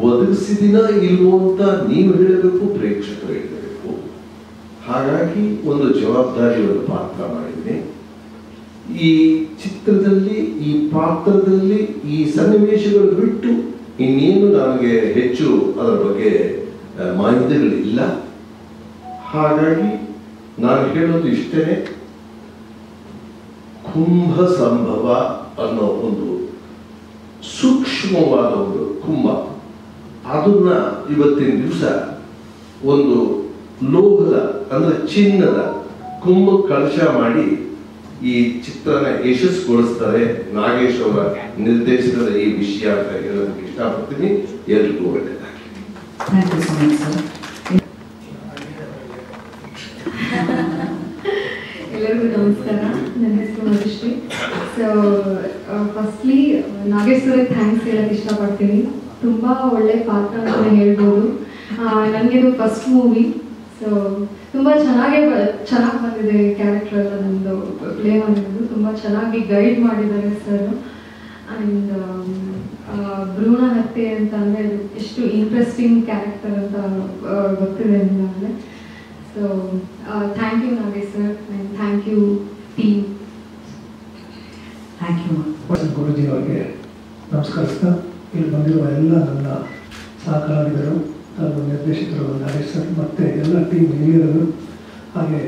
ಒದಗಿಸಿದಿನ ಇಲ್ವೋ ಅಂತ ನೀವು ಹೇಳಬೇಕು, ಪ್ರೇಕ್ಷಕರು ಹೇಳಬೇಕು. ಹಾಗಾಗಿ ಒಂದು ಜವಾಬ್ದಾರಿಯನ್ನು ಪಾತ್ರ ಮಾಡಿದ್ದೀನಿ. ಈ ಚಿತ್ರದಲ್ಲಿ, ಈ ಪಾತ್ರದಲ್ಲಿ, ಈ ಸನ್ನಿವೇಶಗಳು ಬಿಟ್ಟು ಇನ್ನೇನು ನನಗೆ ಹೆಚ್ಚು ಅದರ ಬಗ್ಗೆ ಮಾಹಿತಿಗಳಿಲ್ಲ. ಹಾಗಾಗಿ ನಾನು ಹೇಳೋದು ಇಷ್ಟೇ, ಕುಂಭ ಸಂಭವ ಅನ್ನೋ ಒಂದು ಸೂಕ್ಷ್ಮವಾದ ಒಂದು ಕುಂಭ, ಅದನ್ನ ಇವತ್ತಿನ ದಿವಸ ಒಂದು ಲೋಹದ ಅಂದ್ರೆ ಚಿನ್ನದ ಕುಂಭ ಕಳಶ ಮಾಡಿ ಈ ಚಿತ್ರನ ಯಶಸ್ಸುಗೊಳಿಸ್ತಾರೆ. ನಾಗೇಶ್ ಅವರ ನಿರ್ದೇಶನದ ಈ ವಿಷಯ ಅಂತ ಹೇಳೋದಕ್ಕೆ ಇಷ್ಟಪಡ್ತೀನಿ. ಎಲ್ರಿಗೂ ಒಳ್ಳೆಯದಾಗಲಿ. ಎಲ್ಲರಿಗೂ ನಮಸ್ಕಾರ. ನನ್ನ ಹೆಸರು ಮಧುಶ್ರೀ. ಸೊ ಫಸ್ಟ್ಲಿ ನಾಗೇಶ್ ಅವರಿಗೆ ಥ್ಯಾಂಕ್ಸ್ ಹೇಳಕ್ಕೆ ಇಷ್ಟಪಡ್ತೀನಿ. ತುಂಬ ಒಳ್ಳೆ ಪಾತ್ರ ಅಂತ ಹೇಳ್ಬೋದು. ನನಗಿದು ಫಸ್ಟ್ ಮೂವಿ. ಸೊ ತುಂಬ ಚೆನ್ನಾಗಿ ಬಂದಿದೆ ಕ್ಯಾರೆಕ್ಟರ್ ಎಲ್ಲ. ನಮ್ಮದು ಪ್ಲೇ ಮಾಡಿರೋದು ತುಂಬ ಚೆನ್ನಾಗಿ ಗೈಡ್ ಮಾಡಿದ್ದಾರೆ ಸರ್. ಆ್ಯಂಡ್ ಭ್ರೂಣ ಹತ್ಯೆ ಅಂತ ಅಂದರೆ ಎಷ್ಟು ಇಂಟ್ರೆಸ್ಟಿಂಗ್ ಕ್ಯಾರೆಕ್ಟರ್ ಅಂತ ಗೊತ್ತಿದೆ ನನಗೆ. So thank you Nagesh sir and thank you team. Thank you. Guruji ಅವರಿಗೆ ನಮಸ್ಕರಿಸ್ತಾ ಇಲ್ಲಿ ಬಂದಿರುವ ಎಲ್ಲ ನನ್ನ ಸಹಕಲಾವಿದರು ಹಾಗೂ ನಿರ್ದೇಶಕರು ನಾಗೇಶ್ ಸರ್ ಮತ್ತು ಎಲ್ಲ ಟೀಮ್ ಹಿರಿಯರು ಹಾಗೆ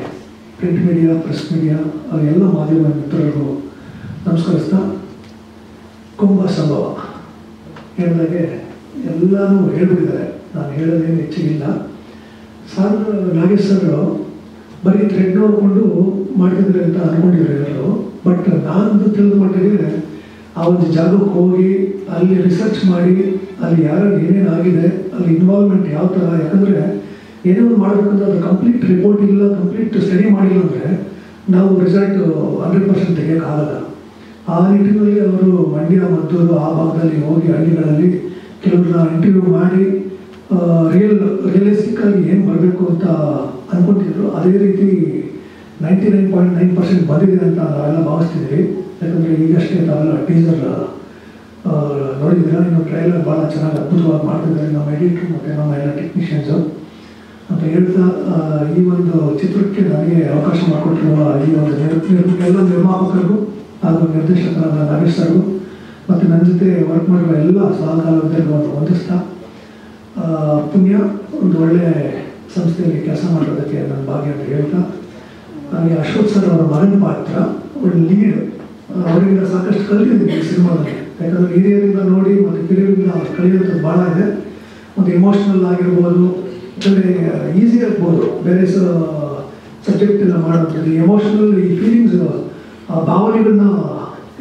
ಪ್ರಿಂಟ್ ಮೀಡಿಯಾ ಪ್ರೆಸ್ ಮೀಡಿಯಾ ಹಾಗೂ ಎಲ್ಲ ಮಾಧ್ಯಮ ಮಿತ್ರರಿಗೂ ನಮಸ್ಕರಿಸ್ತಾ ಕುಂಭ ಸಂಭವ ಹೇಳಿದಾಗೆ ಎಲ್ಲನೂ ಹೇಳ್ಬಿಟ್ಟಿದ್ದಾರೆ, ನಾನು ಹೇಳೋದೇನು ಹೆಚ್ಚಿಗಿಲ್ಲ. ಸರ್ ನಾಗೇಶ್ ಸರ್ ಬರೀ ಥ್ರೆಡ್ ನೋಡಿಕೊಂಡು ಮಾಡ್ತಿದ್ರೆ ಅಂತ ಅಂದ್ಕೊಂಡಿದ್ರು ಎಲ್ಲರೂ. ಬಟ್ ನಾನು ತಿಳಿದ ಮಟ್ಟಿಗೆ ಆ ಒಂದು ಜಾಗಕ್ಕೆ ಹೋಗಿ ಅಲ್ಲಿ ರಿಸರ್ಚ್ ಮಾಡಿ ಅಲ್ಲಿ ಯಾರು ಏನೇನು ಆಗಿದೆ ಅಲ್ಲಿ ಇನ್ವಾಲ್ವ್ಮೆಂಟ್ ಯಾವ ಥರ, ಯಾಕಂದರೆ ಏನೇ ಒಂದು ಮಾಡಬೇಕಂದ್ರೆ ಅದು ಕಂಪ್ಲೀಟ್ ರಿಪೋರ್ಟ್ ಇಲ್ಲ, ಕಂಪ್ಲೀಟ್ ಸ್ಟಡಿ ಮಾಡಿಲ್ಲ ಅಂದರೆ ನಾವು ರಿಸಲ್ಟ್ 100% ತೆಗೆಯೋಕ್ಕಾಗಲ್ಲ. ಆ ನಿಟ್ಟಿನಲ್ಲಿ ಅವರು ಮಂಡ್ಯ ಮದ್ದೂರು ಆ ಭಾಗದಲ್ಲಿ ಹೋಗಿ ಹಳ್ಳಿಗಳಲ್ಲಿ ಕೆಲವ್ರನ್ನ ಇಂಟರ್ವ್ಯೂ ಮಾಡಿ ರಿಯಲಿಸ್ಟಿಕ್ ಆಗಿ ಏನು ಬರಬೇಕು ಅಂತ ಅಂದ್ಕೊಂಡಿದ್ರು. ಅದೇ ರೀತಿ 99.9% ಬಂದಿದೆ ಅಂತ ನಾವೆಲ್ಲ ಭಾವಿಸ್ತಿದ್ವಿ. ಯಾಕಂದರೆ ಈಗಷ್ಟೇ ನಾವೆಲ್ಲ ಟೀಸರ್ ನೋಡಿದ್ದೀರಾ, ಇನ್ನು ಟ್ರೈಲರ್ ಭಾಳ ಚೆನ್ನಾಗಿ ಅದ್ಭುತವಾಗಿ ಮಾಡ್ತಿದ್ದಾರೆ ನಮ್ಮ ಎಡಿಟ್ರು ಮತ್ತು ನಮ್ಮ ಎಲ್ಲ ಟೆಕ್ನಿಷಿಯನ್ಸು ಅಂತ ಹೇಳ್ತಾ, ಈ ಒಂದು ಚಿತ್ರಕ್ಕೆ ನನಗೆ ಅವಕಾಶ ಮಾಡಿಕೊಟ್ಟಿರುವ ಈ ಒಂದು ಎಲ್ಲ ನಿರ್ಮಾಪಕರಿಗೂ ಹಾಗೂ ನಿರ್ದೇಶಕರಾದ ನಾಗೇಶ್ ಸರ್ಗೂ ಮತ್ತು ನನ್ನ ಜೊತೆ ವರ್ಕ್ ಮಾಡಿರುವ ಎಲ್ಲ ಸಹಕಾರವಿದ್ದರಿಗೂ ವಂದಿಸ್ತಾ, ಪುಣ್ಯ ಒಂದು ಒಳ್ಳೆಯ ಸಂಸ್ಥೆಯಲ್ಲಿ ಕೆಲಸ ಮಾಡೋದಕ್ಕೆ ನನ್ನ ಭಾಗ್ಯ ಅಂತ ಹೇಳ್ತಾ, ಹಾಗೆ ಅಶ್ವಥ್ ಸರ್ ಅವರ ಮಗನ ಪಾತ್ರ ಒಳ್ಳೆ ಲೀಡ್, ಅವರಿಂದ ಸಾಕಷ್ಟು ಕಲಿತಿದ್ದೀನಿ ಈ ಸಿನಿಮಾದಲ್ಲಿ. ಯಾಕಂದರೆ ಹಿರಿಯರಿಂದ ನೋಡಿ ಮತ್ತು ಕಿರಿಯರಿಂದ ಕಲಿಯೋದು ಭಾಳ ಇದೆ. ಒಂದು ಎಮೋಷ್ನಲ್ ಆಗಿರ್ಬೋದು, ಯಾಕಂದರೆ ಈಸಿ ಆಗ್ಬೋದು ಬೇರೆ ಸಬ್ಜೆಕ್ಟ್ ಎಲ್ಲ ಮಾಡೋದು. ಎಮೋಷ್ನಲ್ ಈ ಫೀಲಿಂಗ್ಸ್ ಭಾವನೆಗಳನ್ನ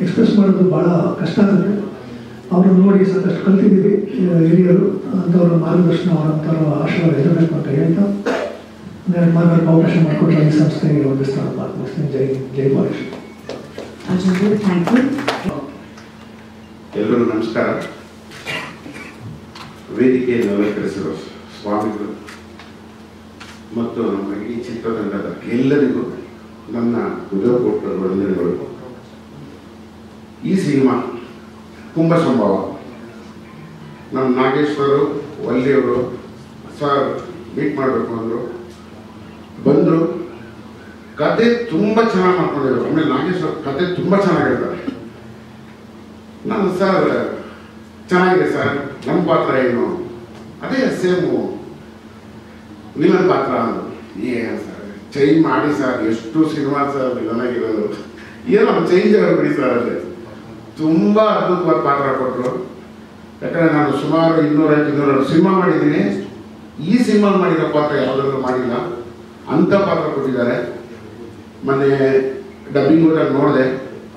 ಎಕ್ಸ್ಪ್ರೆಸ್ ಮಾಡೋದು ಭಾಳ ಕಷ್ಟ ಆಗುತ್ತೆ. ಅವ್ರನ್ನ ನೋಡಿ ಸಾಕಷ್ಟು ಕಲ್ತಿದ್ದೀವಿ ಹಿರಿಯರು, ಅಂಥವ್ರ ಮಾರ್ಗದರ್ಶನ ಅವರಂಥವ್ರ ಆಶೀರ್ವಾದ ಇರಬೇಕು ಅಂತ ಹೇಳ್ತಾ ಮಾತಾಡೋಕ್ಕೆ ಅವಕಾಶ ಮಾಡಿಕೊಟ್ರೆ ಈ ಸಂಸ್ಥೆಗೆ ಒಂದು ಸ್ಥಾನ ಮಾತನಾಡ್ತೀನಿ. ಜೈ ಮಹೇಶ್. Thank you. ಎಲ್ಲರಿಗೂ ನಮಸ್ಕಾರ. ವೇದಿಕೆಯನ್ನು ಅಲಂಕರಿಸಿರುವ ಸ್ವಾಮಿಗಳು ಮತ್ತು ನಮ್ಮ ಇಡೀ ಚಿತ್ರತಂಡದ ಎಲ್ಲರಿಗೂ ನನ್ನ ಹೃದಯಪೂರ್ವಕ ವಂದನೆಗಳು. ಈ ಸಿನಿಮಾ ಕುಂಭ ಸಂಭವ, ನಮ್ಮ ನಾಗೇಶ್ವರು ವಲ್ಲಿಯವರು ಸರ್ ಮೀಟ್ ಮಾಡಬೇಕು ಅಂದರು, ಬಂದರು. ಕತೆ ತುಂಬ ಚೆನ್ನಾಗಿ ಮಾಡ್ಕೊಂಡಿದ್ರು. ಆಮೇಲೆ ನಾಗೇಶ್ವರ ಕತೆ ತುಂಬ ಚೆನ್ನಾಗಿರ್ತಾರೆ. ನಾನು ಸರ್ ಚೆನ್ನಾಗಿದೆ ಸರ್, ನಮ್ಮ ಪಾತ್ರ ಏನು, ಅದೇ ಸೇಮು ವಿಲನ್ ಪಾತ್ರ ಅಂದರು. ಏನು ಸರ್ ಚೇಂಜ್ ಮಾಡಿ ಸರ್, ಎಷ್ಟು ಸಿನಿಮಾ ಸರ್ ವಿಲನ್ ಆಗಿರೋದು, ಏನೋ ಚೇಂಜ್ ಆಗಿಬಿಡಿ ಸರ್. ಅಲ್ಲೇ ತುಂಬ ಅದ್ಭುತವಾದ ಪಾತ್ರ ಕೊಟ್ಟರು. ಯಾಕಂದರೆ ನಾನು ಸುಮಾರು 200-200 ಸಿನಿಮಾ ಮಾಡಿದ್ದೀನಿ. ಈ ಸಿನಿಮಾ ಮಾಡಿರೋ ಪಾತ್ರ ಯಾವುದಾದ್ರೂ ಮಾಡಿಲ್ಲ, ಅಂಥ ಪಾತ್ರ ಕೊಟ್ಟಿದ್ದಾರೆ. ಮೊನ್ನೆ ಡಬ್ಬಿಂಗ್ ಊಟಲ್ಲಿ ನೋಡಿದೆ,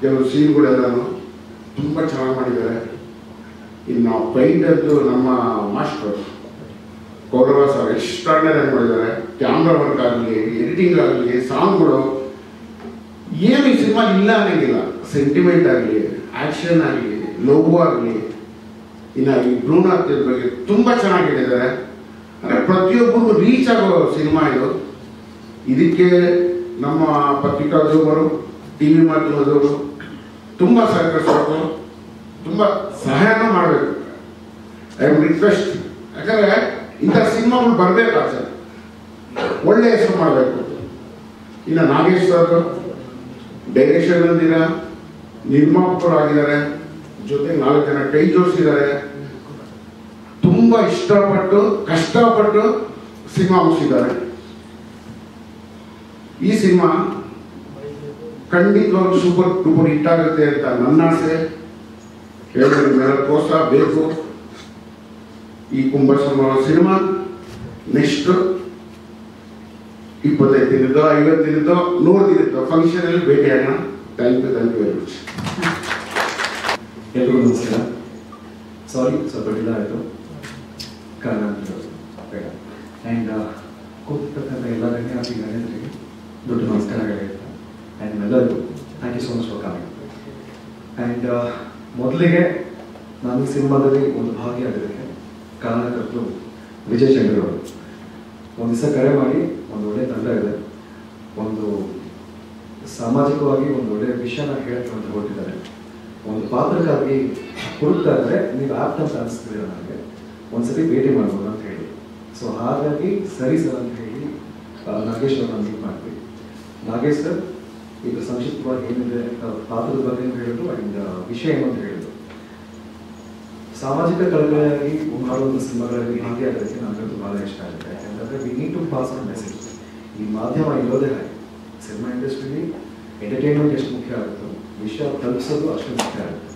ಕೆಲವು ಸೀನ್ಗಳೆಲ್ಲನೂ ತುಂಬ ಚೆನ್ನಾಗಿ ಮಾಡಿದ್ದಾರೆ. ಇನ್ನು ಫೈಟದ್ದು ನಮ್ಮ ಮಾಸ್ಟರ್ ಕೌರವ ಸರ್ ಎಕ್ಸ್ಟ್ರಾರ್ಡಿನರಿ ಆಗಿ ಮಾಡಿದ್ದಾರೆ. ಕ್ಯಾಮ್ರಾ ವರ್ಕ್ ಆಗಲಿ, ಎಡಿಟಿಂಗ್ ಆಗಲಿ, ಸಾಂಗ್ಗಳು ಏನು ಈ ಸಿನಿಮಾ ಇಲ್ಲ ಅನ್ನೋಂಗಿಲ್ಲ. ಸೆಂಟಿಮೆಂಟ್ ಆಗಲಿ, ಆ್ಯಕ್ಷನ್ ಆಗಲಿ, ಲವ್ ಆಗಲಿ, ಇನ್ನು ಈ ಭ್ರೂಣ ಹತ್ಯೆ ಬಗ್ಗೆ ತುಂಬ ಚೆನ್ನಾಗಿ ಹೇಳಿದ್ದಾರೆ. ಅಂದರೆ ಪ್ರತಿಯೊಬ್ಬರಿಗೂ ರೀಚ್ ಆಗೋ ಸಿನಿಮಾ ಇದು. ಇದಕ್ಕೆ ನಮ್ಮ ಪತ್ರಿಕಾದವರು, ಟಿ ವಿ ಮಾಧ್ಯಮದವರು ತುಂಬ ಸಹಕರಿಸಬೇಕು, ತುಂಬ ಸಹಾಯನೂ ಮಾಡಬೇಕು. I am request. ಯಾಕಂದರೆ ಇಂಥ ಸಿನಿಮಾಗಳು ಬರಬೇಕು, ಆಚೆ ಒಳ್ಳೆಯ ಹೆಸರು ಮಾಡಬೇಕು. ಇನ್ನು ನಾಗೇಶ್ ಸರ್ ಡೈರೆಕ್ಷನ್ ಅಂದಿರ ನಿರ್ಮಾಪಕರು ಆಗಿದ್ದಾರೆ, ಜೊತೆಗೆ 4 ಜನ ಕೈ ಜೋಡಿಸಿದ್ದಾರೆ. ತುಂಬ ಇಷ್ಟಪಟ್ಟು ಕಷ್ಟಪಟ್ಟು ಸಿನಿಮಾ ಮುಗಿಸಿದ್ದಾರೆ. ಈ ಸಿನಿಮಾ ಖಂಡಿತವಾಗ್ಲೂ ಸೂಪರ್ ಡೂಪರ್ ಹಿಟ್ ಆಗುತ್ತೆ ಅಂತ ನನ್ನ ಆಸೆ. ಎಲ್ಲರ ಮೇಲೆ ಪ್ರೋತ್ಸಾಹ ಬೇಕು. ಈ ಕುಂಭ ಸಂಭವ ಸಿನಿಮಾ ನೆಕ್ಸ್ಟ್ 25 ದಿನದ್ದು, 50 ದಿನದ್ದು, 100 ದಿನದ್ದು ಫಂಕ್ಷನ್ ಅಲ್ಲಿ ಭೇಟಿಯಾಗೋಣ. Thank you very much. ಎಲ್ರಿಗೂ ನಮಸ್ಕಾರ. ಸಾರಿ ಸ್ವಲ್ಪ ಡಿಲೇ ಆಯಿತು, ಕಾರಣ ಬೇಡ. ಆ್ಯಂಡ್ ಕೂತಿರ್ತಕ್ಕಂಥ ಎಲ್ಲ ಧನ್ಯವಾದ ಗಣ್ಯರಿಗೆ ದೊಡ್ಡ ನಮಸ್ಕಾರಗಳಿರುತ್ತೆ. ಆ್ಯಂಡ್ ಎಲ್ಲರಿಗೂ thank you so much for coming. And ಮೊದಲಿಗೆ ನಾನು ಈ ಸಿನಿಮಾದಲ್ಲಿ ಒಂದು ಭಾಗಿಯಾಗಿದ್ದಕ್ಕೆ ಕಾರಣಕರ್ತರು ವಿಜಯ್ ಚಂದ್ರ ಅವರು. ಒಂದು ದಿವಸ ಕರೆ ಮಾಡಿ, ಒಂದು ಒಳ್ಳೆಯ ತಂಡ ಇದೆ, ಒಂದು ಸಾಮಾಜಿಕವಾಗಿ ಒಂದು ಒಳ್ಳೆಯ ವಿಷಯನ ಹೇಳಕ್ಕೆ ಅಂತ ಹೊರಟಿದ್ದಾರೆ, ಒಂದು ಪಾತ್ರಕ್ಕಾಗಿ ಹುಡುಕ್ತಾ ಇದ್ದಾರೆ, ನೀವು ಆಪ್ತ ಅಂತ ಅನಿಸ್ತಿದ್ದೀರ ನನಗೆ, ಒಂದ್ಸತಿ ಭೇಟಿ ಮಾಡ್ಬೋದು ಅಂತ ಹೇಳಿ. ಸೊ ಹಾಗಾಗಿ ಸರಿ ಸರ್ ಅಂತ ಹೇಳಿ ನಾಗೇಶ್ ಅವ್ರನ್ನ ಮೀಟ್ ಮಾಡ್ತೀವಿ. ನಾಗೇಶ್ ಸರ್ ಈಗ ಸಂಕ್ಷಿಪ್ತವಾಗಿ ಏನಿದೆ ಪಾತ್ರದ ಬಗ್ಗೆ ಹೇಳಿದ್ರು ಆ್ಯಂಡ್ ವಿಷಯ ಏನು ಅಂತ ಹೇಳಿದ್ರು. ಸಾಮಾಜಿಕ ಕಳಕಳಿಯಾಗಿ ಮಾಡುವಂಥ ಸಿನಿಮಾಗಳಲ್ಲಿ ಭಾಗಿಯಾಗೋದಕ್ಕೆ ನನಗಂತೂ ಭಾಳ ಇಷ್ಟ ಆಗುತ್ತೆ. ಯಾಕಂದರೆ we need to pass on message. ಈ ಮಾಧ್ಯಮ ಇರೋದೇ ಹಾಗೆ. ಸಿನಿಮಾ ಇಂಡಸ್ಟ್ರಿಲಿ ಎಂಟರ್ಟೈನ್ಮೆಂಟ್ ಎಷ್ಟು ಮುಖ್ಯ ಆಗುತ್ತೋ ವಿಷಯ ತಲುಪಿಸೋದು ಅಷ್ಟು ಮುಖ್ಯ ಆಗುತ್ತೆ.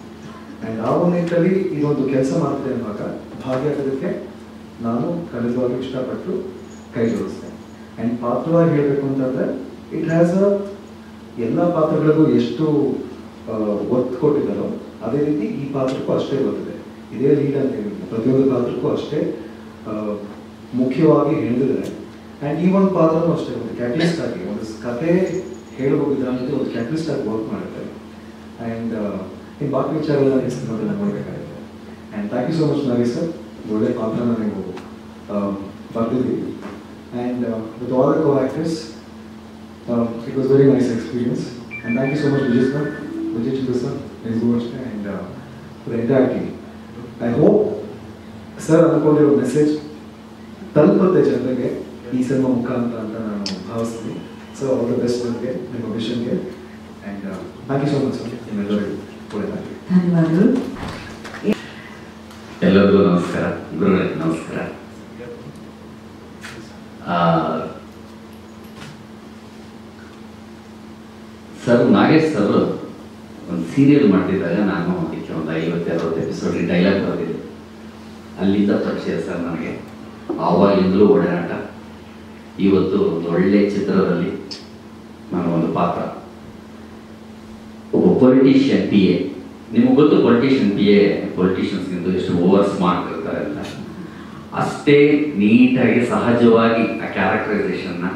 ಆ್ಯಂಡ್ ಆ ಒಂದು ನಿಟ್ಟಿನಲ್ಲಿ ಇದೊಂದು ಕೆಲಸ ಮಾಡ್ತೇನೆ ಅನ್ನುವಾಗ ಭಾಗಿಯಾಗೋದಕ್ಕೆ ನಾನು ಖಂಡಿತವಾಗಿ ಇಷ್ಟಪಟ್ಟು ಕೈ ಜೋಡಿಸ್ತೇನೆ. ಆ್ಯಂಡ್ ಪಾತ್ರವಾಗಿ ಹೇಳಬೇಕು ಅಂತಂದರೆ ಇಟ್ ಹ್ಯಾಸ್ ಅ ಎಲ್ಲ ಪಾತ್ರಗಳಿಗೂ ಎಷ್ಟು ಒತ್ತು ಕೊಟ್ಟಿದ್ದಾರೋ ಅದೇ ರೀತಿ ಈ ಪಾತ್ರಕ್ಕೂ ಅಷ್ಟೇ ಗೊತ್ತಿದೆ. ಇದೇ ಲೀಡ್ ಅಂತ ಹೇಳಿಲ್ಲ, ಪ್ರತಿಯೊಂದು ಪಾತ್ರಕ್ಕೂ ಅಷ್ಟೇ ಮುಖ್ಯವಾಗಿ ಹೇಳಿದ್ದಾರೆ. ಆ್ಯಂಡ್ ಈ ಒಂದು ಪಾತ್ರನೂ ಅಷ್ಟೇ ಒಂದು ಕ್ಯಾಟಲಿಸ್ಟ್ ಆಗಿ ಒಂದು ಕತೆ ಹೇಳುವ ವಿಧಾನದಲ್ಲಿ ಒಂದು ಕ್ಯಾಟಲಿಸ್ಟ್ ಆಗಿ ವರ್ಕ್ ಮಾಡುತ್ತಾರೆ. ಆ್ಯಂಡ್ ಇನ್ನು ಬಾಕಿ ವಿಚಾರಗಳ ಸಿನಿಮಾದಲ್ಲಿ ನೋಡಬೇಕಾಗುತ್ತೆ. And thank you so much Nagesh sir, ಒಳ್ಳೆ ಪಾತ್ರನ ನೀವು ಬರ್ತಿದ್ದೀವಿ. And with all the co actors it was very nice experience. And thank you so much Vijay Chitra sir, ನಿಮಗೂ ಅಷ್ಟೇ. And for entire team I hope sir ಅಂದ್ಕೊಂಡಿರೋ ಮೆಸೇಜ್ ತಲುಪುತ್ತೆ ಜನರಿಗೆ ಈ ಸಿನಿಮಾ ಮುಖಾಂತರ ಅಂತ ನಾನು ಭಾವಿಸ್ತೀನಿ. ಸೊ ಆಲ್ ದ ಬೆಸ್ಟ್ ಬಗ್ಗೆ ನಿಮ್ಮ ವಿಷನ್ಗೆ. And thank you so much sir, ನಿಮ್ಮೆಲ್ಲರಿಗೂ ಒಳ್ಳೆಯದಾಗಲಿ. ಧನ್ಯವಾದಗಳು. ಎಲ್ಲರಿಗೂ ನಮಸ್ಕಾರ, ಗುರುಗಳಿಗೆ ನಮಸ್ಕಾರ. ಸರ್ ನಾಗೇಶ್ ಸರ್ ಒಂದು ಸೀರಿಯಲ್ ಮಾಡ್ತಿದ್ದಾಗ ನಾನು ಅದಕ್ಕೆ ಒಂದು 50-60 ಎಪಿಸೋಡ್ಗೆ ಡೈಲಾಗ್ ಬರೆದಿದ್ದೆ. ಅಲ್ಲಿಂದ ಪರಿಚಯ ಸರ್ ನನಗೆ. ಆವಾಗಿಂದಲೂ ಒಡನಾಟ. ಇವತ್ತು ಒಂದು ಒಳ್ಳೆ ಚಿತ್ರದಲ್ಲಿ ನಾನು ಒಂದು ಪಾತ್ರ, ಒಬ್ಬ ಪೊಲಿಟಿಷಿಯನ್ ಪಿ ಎ. ನಿಮಗೆ ಗೊತ್ತು ಪೊಲಿಟಿಷಿಯನ್ ಪಿ ಎ ಪೊಲಿಟಿಷಿಯನ್ಸ್ಗಿಂತ ಎಷ್ಟು ಓವರ್ ಸ್ಮಾರ್ಟ್ ಇರ್ತಾರೆ ಅಂತ. ಅಷ್ಟೇ ನೀಟಾಗಿ ಸಹಜವಾಗಿ ಆ ಕ್ಯಾರೆಕ್ಟರೈಸೇಷನ್ನ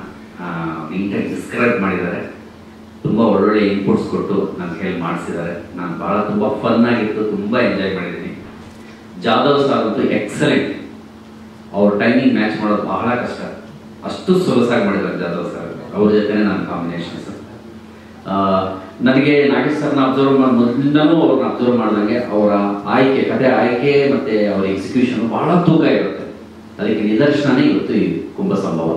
ನೀಟಾಗಿ ಡಿಸ್ಕ್ರೈಬ್ ಮಾಡಿದ್ದಾರೆ. ತುಂಬ ಒಳ್ಳೊಳ್ಳೆ ಇನ್ಪುಟ್ಸ್ ಕೊಟ್ಟು ನನ್ನ ಕೈಯಲ್ಲಿ ಮಾಡಿಸಿದ್ದಾರೆ. ನಾನು ಭಾಳ ತುಂಬ ಫನ್ ಆಗಿತ್ತು, ತುಂಬ ಎಂಜಾಯ್ ಮಾಡಿದ್ದೀನಿ. ಜಾಧವ್ ಸರ್ ಅಂತೂ ಎಕ್ಸಲೆಂಟ್. ಅವ್ರ ಟೈಮಿಂಗ್ ಮ್ಯಾಚ್ ಮಾಡೋದು ಬಹಳ ಕಷ್ಟ, ಅಷ್ಟು ಸೊಗಸಾಗಿ ಮಾಡಿದ್ದಾರೆ ಜಾಧವ್ ಸರ್. ಅವ್ರ ಜೊತೆನೇ ನನ್ನ ಕಾಂಬಿನೇಷನ್ ಸರ್. ನನಗೆ ನಾಗೇಶ್ ಸರ್ನ ಅಬ್ಸರ್ವ್ ಮೊದಲಿಂದನೂ ಅವ್ರನ್ನ ಅಬ್ಸರ್ವ್ ಮಾಡಿದಂಗೆ ಅವರ ಆಯ್ಕೆ, ಕತೆ ಆಯ್ಕೆ ಮತ್ತು ಅವರ ಎಕ್ಸಿಕ್ಯೂಷನ್ ಬಹಳ ತೂಕ ಇರುತ್ತೆ. ಅದಕ್ಕೆ ನಿದರ್ಶನನೇ ಇವತ್ತು ಈ ಕುಂಭ ಸಂಭವ.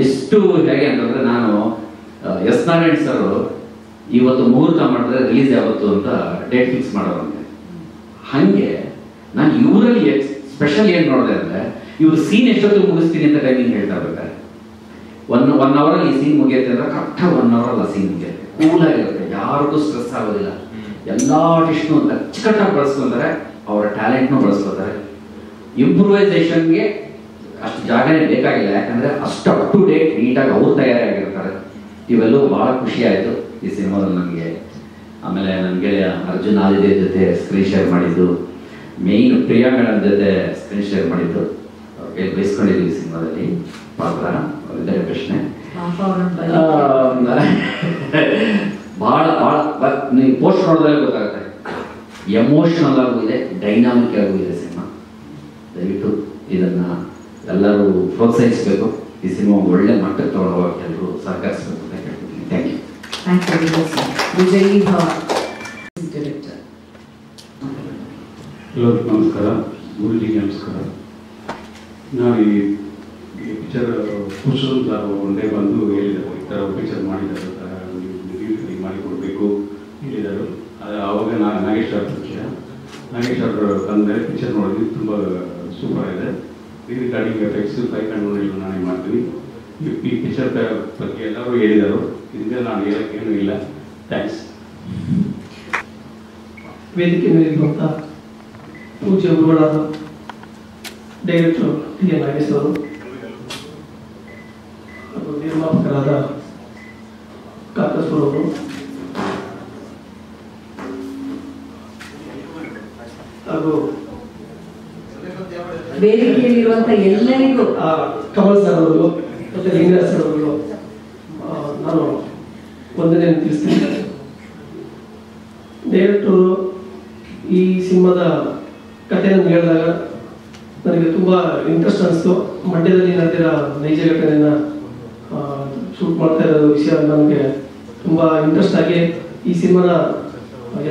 ಎಷ್ಟು ಹೇಗೆ ಅಂತಂದರೆ, ನಾನು ಎಸ್ ನಾರಾಯಣ್ ಸರ್ ಇವತ್ತು ಮುಹೂರ್ತ ಮಾಡಿದ್ರೆ ರಿಲೀಸ್ ಯಾವತ್ತು ಅಂತ ಡೇಟ್ ಫಿಕ್ಸ್ ಮಾಡೋರಂತೆ. ಹಾಗೆ ನಾನು ಇವರಲ್ಲಿ ಸ್ಪೆಷಲ್ ಏನು ನೋಡಿದೆ ಅಂದರೆ, ಇವರು ಸೀನ್ ಎಷ್ಟೊತ್ತು ಮುಗಿಸ್ತೀನಿ ಅಂತ ಟೈಮಿಂಗ್ ಹೇಳ್ತಾ ಇರ್ಬೇಕಾರೆ. ಒನ್ ಅವರಲ್ಲಿ ಈ ಸೀನ್ ಮುಗಿಯುತ್ತೆ ಅಂದ್ರೆ ಕರೆಕ್ಟಾಗಿ 1 ಅವರಲ್ಲಿ ಆ ಸೀನ್ ಮುಗಿಯುತ್ತೆ. ಕೂಲಾಗಿರುತ್ತೆ, ಯಾರಿಗೂ ಸ್ಟ್ರೆಸ್ ಆಗೋದಿಲ್ಲ. ಎಲ್ಲ ಆರ್ಟಿಸ್ಟ್ನು ಅಚ್ಚುಕಟ್ಟಾಗಿ ಬಳಸ್ಕೊಂತಾರೆ, ಅವರ ಟ್ಯಾಲೆಂಟ್ನು ಬಳಸ್ಕೊತಾರೆ. ಇಂಪ್ರೂವೈಸೇಷನ್ಗೆ ಅಷ್ಟು ಜಾಗನೇ ಬೇಕಾಗಿಲ್ಲ, ಯಾಕಂದರೆ ಅಷ್ಟು ಅಪ್ ಟು ಡೇಟ್ ನೀಟಾಗಿ ಅವ್ರು ತಯಾರಾಗಿರ್ತಾರೆ. ಇವೆಲ್ಲವೂ ಭಾಳ ಖುಷಿ ಆಯಿತು ಈ ಸಿನಿಮಾದಲ್ಲಿ ನನಗೆ. ಆಮೇಲೆ ನನ್ನ ಗೆಳೆಯ ಅರ್ಜುನ್ ಆದಿದೆ ಜೊತೆ ಸ್ಕ್ರೀನ್ ಶೇರ್ ಮಾಡಿದ್ದು, ಮೇಯ್ನ್ ಪ್ರಿಯಾ ಮೇಡಮ್ ಜೊತೆ ಸ್ಕ್ರೀನ್ ಶೇರ್ ಮಾಡಿದ್ದು, ಬಯಸ್ಕೊಂಡಿದ್ದೀವಿ ಸಿನಿಮಾದಲ್ಲಿ ಪಾತ್ರ. ಇದೇ ಪ್ರಶ್ನೆ ಭಾಳ ಭಾಳ ನೀವು ಪೋಸ್ಟ್ ನೋಡಿದ್ರೆ ಗೊತ್ತಾಗುತ್ತೆ. ಎಮೋಷನಲ್ ಆಗೂ ಇದೆ, ಡೈನಾಮಿಕ್ ಆಗೂ ಇದೆ ಸಿನಿಮಾ. ದಯವಿಟ್ಟು ಇದನ್ನು ಎಲ್ಲರೂ ಪ್ರೋತ್ಸಾಹಿಸಬೇಕು. ಈ ಸಿನಿಮಾ ಒಳ್ಳೆ ಮಟ್ಟಕ್ಕೆ ತಗೊಳ್ಳೋಕೆ ಎಲ್ಲರೂ ಸಹಕರಿಸಬೇಕು ಅಂತ ಕೇಳ್ತೀನಿ. Thank you. Thank you Vijay director. ಎಲ್ಲರಿಗೂ ನಮಸ್ಕಾರ, ಗುರುಜಿಗೆ ನಮಸ್ಕಾರ. ನಾವು ಈ ಪಿಕ್ಚರ್ ಕುಶಲ್ ಸರ್ ಒಂದೇ ಬಂದು ಹೇಳಿದರು, ಈ ಥರ ಪಿಕ್ಚರ್ ಮಾಡಿದ್ದಾರೆ, ರಿವ್ಯೂ ಮಾಡಿಕೊಡ್ಬೇಕು ಹೇಳಿದರು. ಆವಾಗ ನಾಗೇಶ್ ಅವ್ರ ಪರಿಚಯ. ನಾಗೇಶ್ ಅವರು ತಂದರೆ ಪಿಕ್ಚರ್ ನೋಡಿದ್ವಿ, ತುಂಬ ಸೂಪರ್ ಇದೆ. ಈ ರಿಕಾರ್ಡಿಂಗ್ ಎಫೆಕ್ಟ್ಸ್ 500 ನಾನೇ ಮಾಡ್ತೀವಿ. ಈ ಪಿಕ್ಚರ್ ಬಗ್ಗೆ ಎಲ್ಲರೂ ಹೇಳಿದರು, ಇದಕ್ಕೆ ನಾನು ಹೇಳೋಕ್ಕೇನೂ ಇಲ್ಲ. ಥ್ಯಾಂಕ್ಸ್. ವೇದಿಕೆ ಮೇಲಿರುವಂಥ ಪೂಜ್ಯ ಗುರುಗಳಾದ ಡೈರೆಕ್ಟರ್ ಟಿ ಎನ್ ನಾಗೇಶ್ ಅವರು ಹಾಗೂ ನಿರ್ಮಾಪಕರಾದ ಕಾಕಸ್ಪುರ ಅವರು, ಹಾಗೂ ವೇದಿಕೆಯಲ್ಲಿರುವಂಥ ಎಲ್ಲರಿಗೂ ಕಮಲ್ ಸರ್ ಅವರು ಮತ್ತು ಲಿಂಗರಾಜ್ ಸರ್ ಅವರು ನಾನು ವಂದನೆ ತಿಳಿಸ್ತೀನಿ. ಡೈರೆಕ್ಟರು ಈ ಸಿನಿಮಾದ ಕಥೆಯನ್ನು ಹೇಳಿದಾಗ ನನಗೆ ತುಂಬ ಇಂಟ್ರೆಸ್ಟ್ ಅನಿಸ್ತು. ಮಂಡ್ಯದಲ್ಲಿ ನಡೆದಿರೋ ನೈಜ ಘಟನೆಯನ್ನು ಶೂಟ್ ಮಾಡ್ತಾ ಇರೋ ವಿಷಯ ನನಗೆ ತುಂಬ ಇಂಟ್ರೆಸ್ಟ್ ಆಗಿ ಈ ಸಿನಿಮಾನ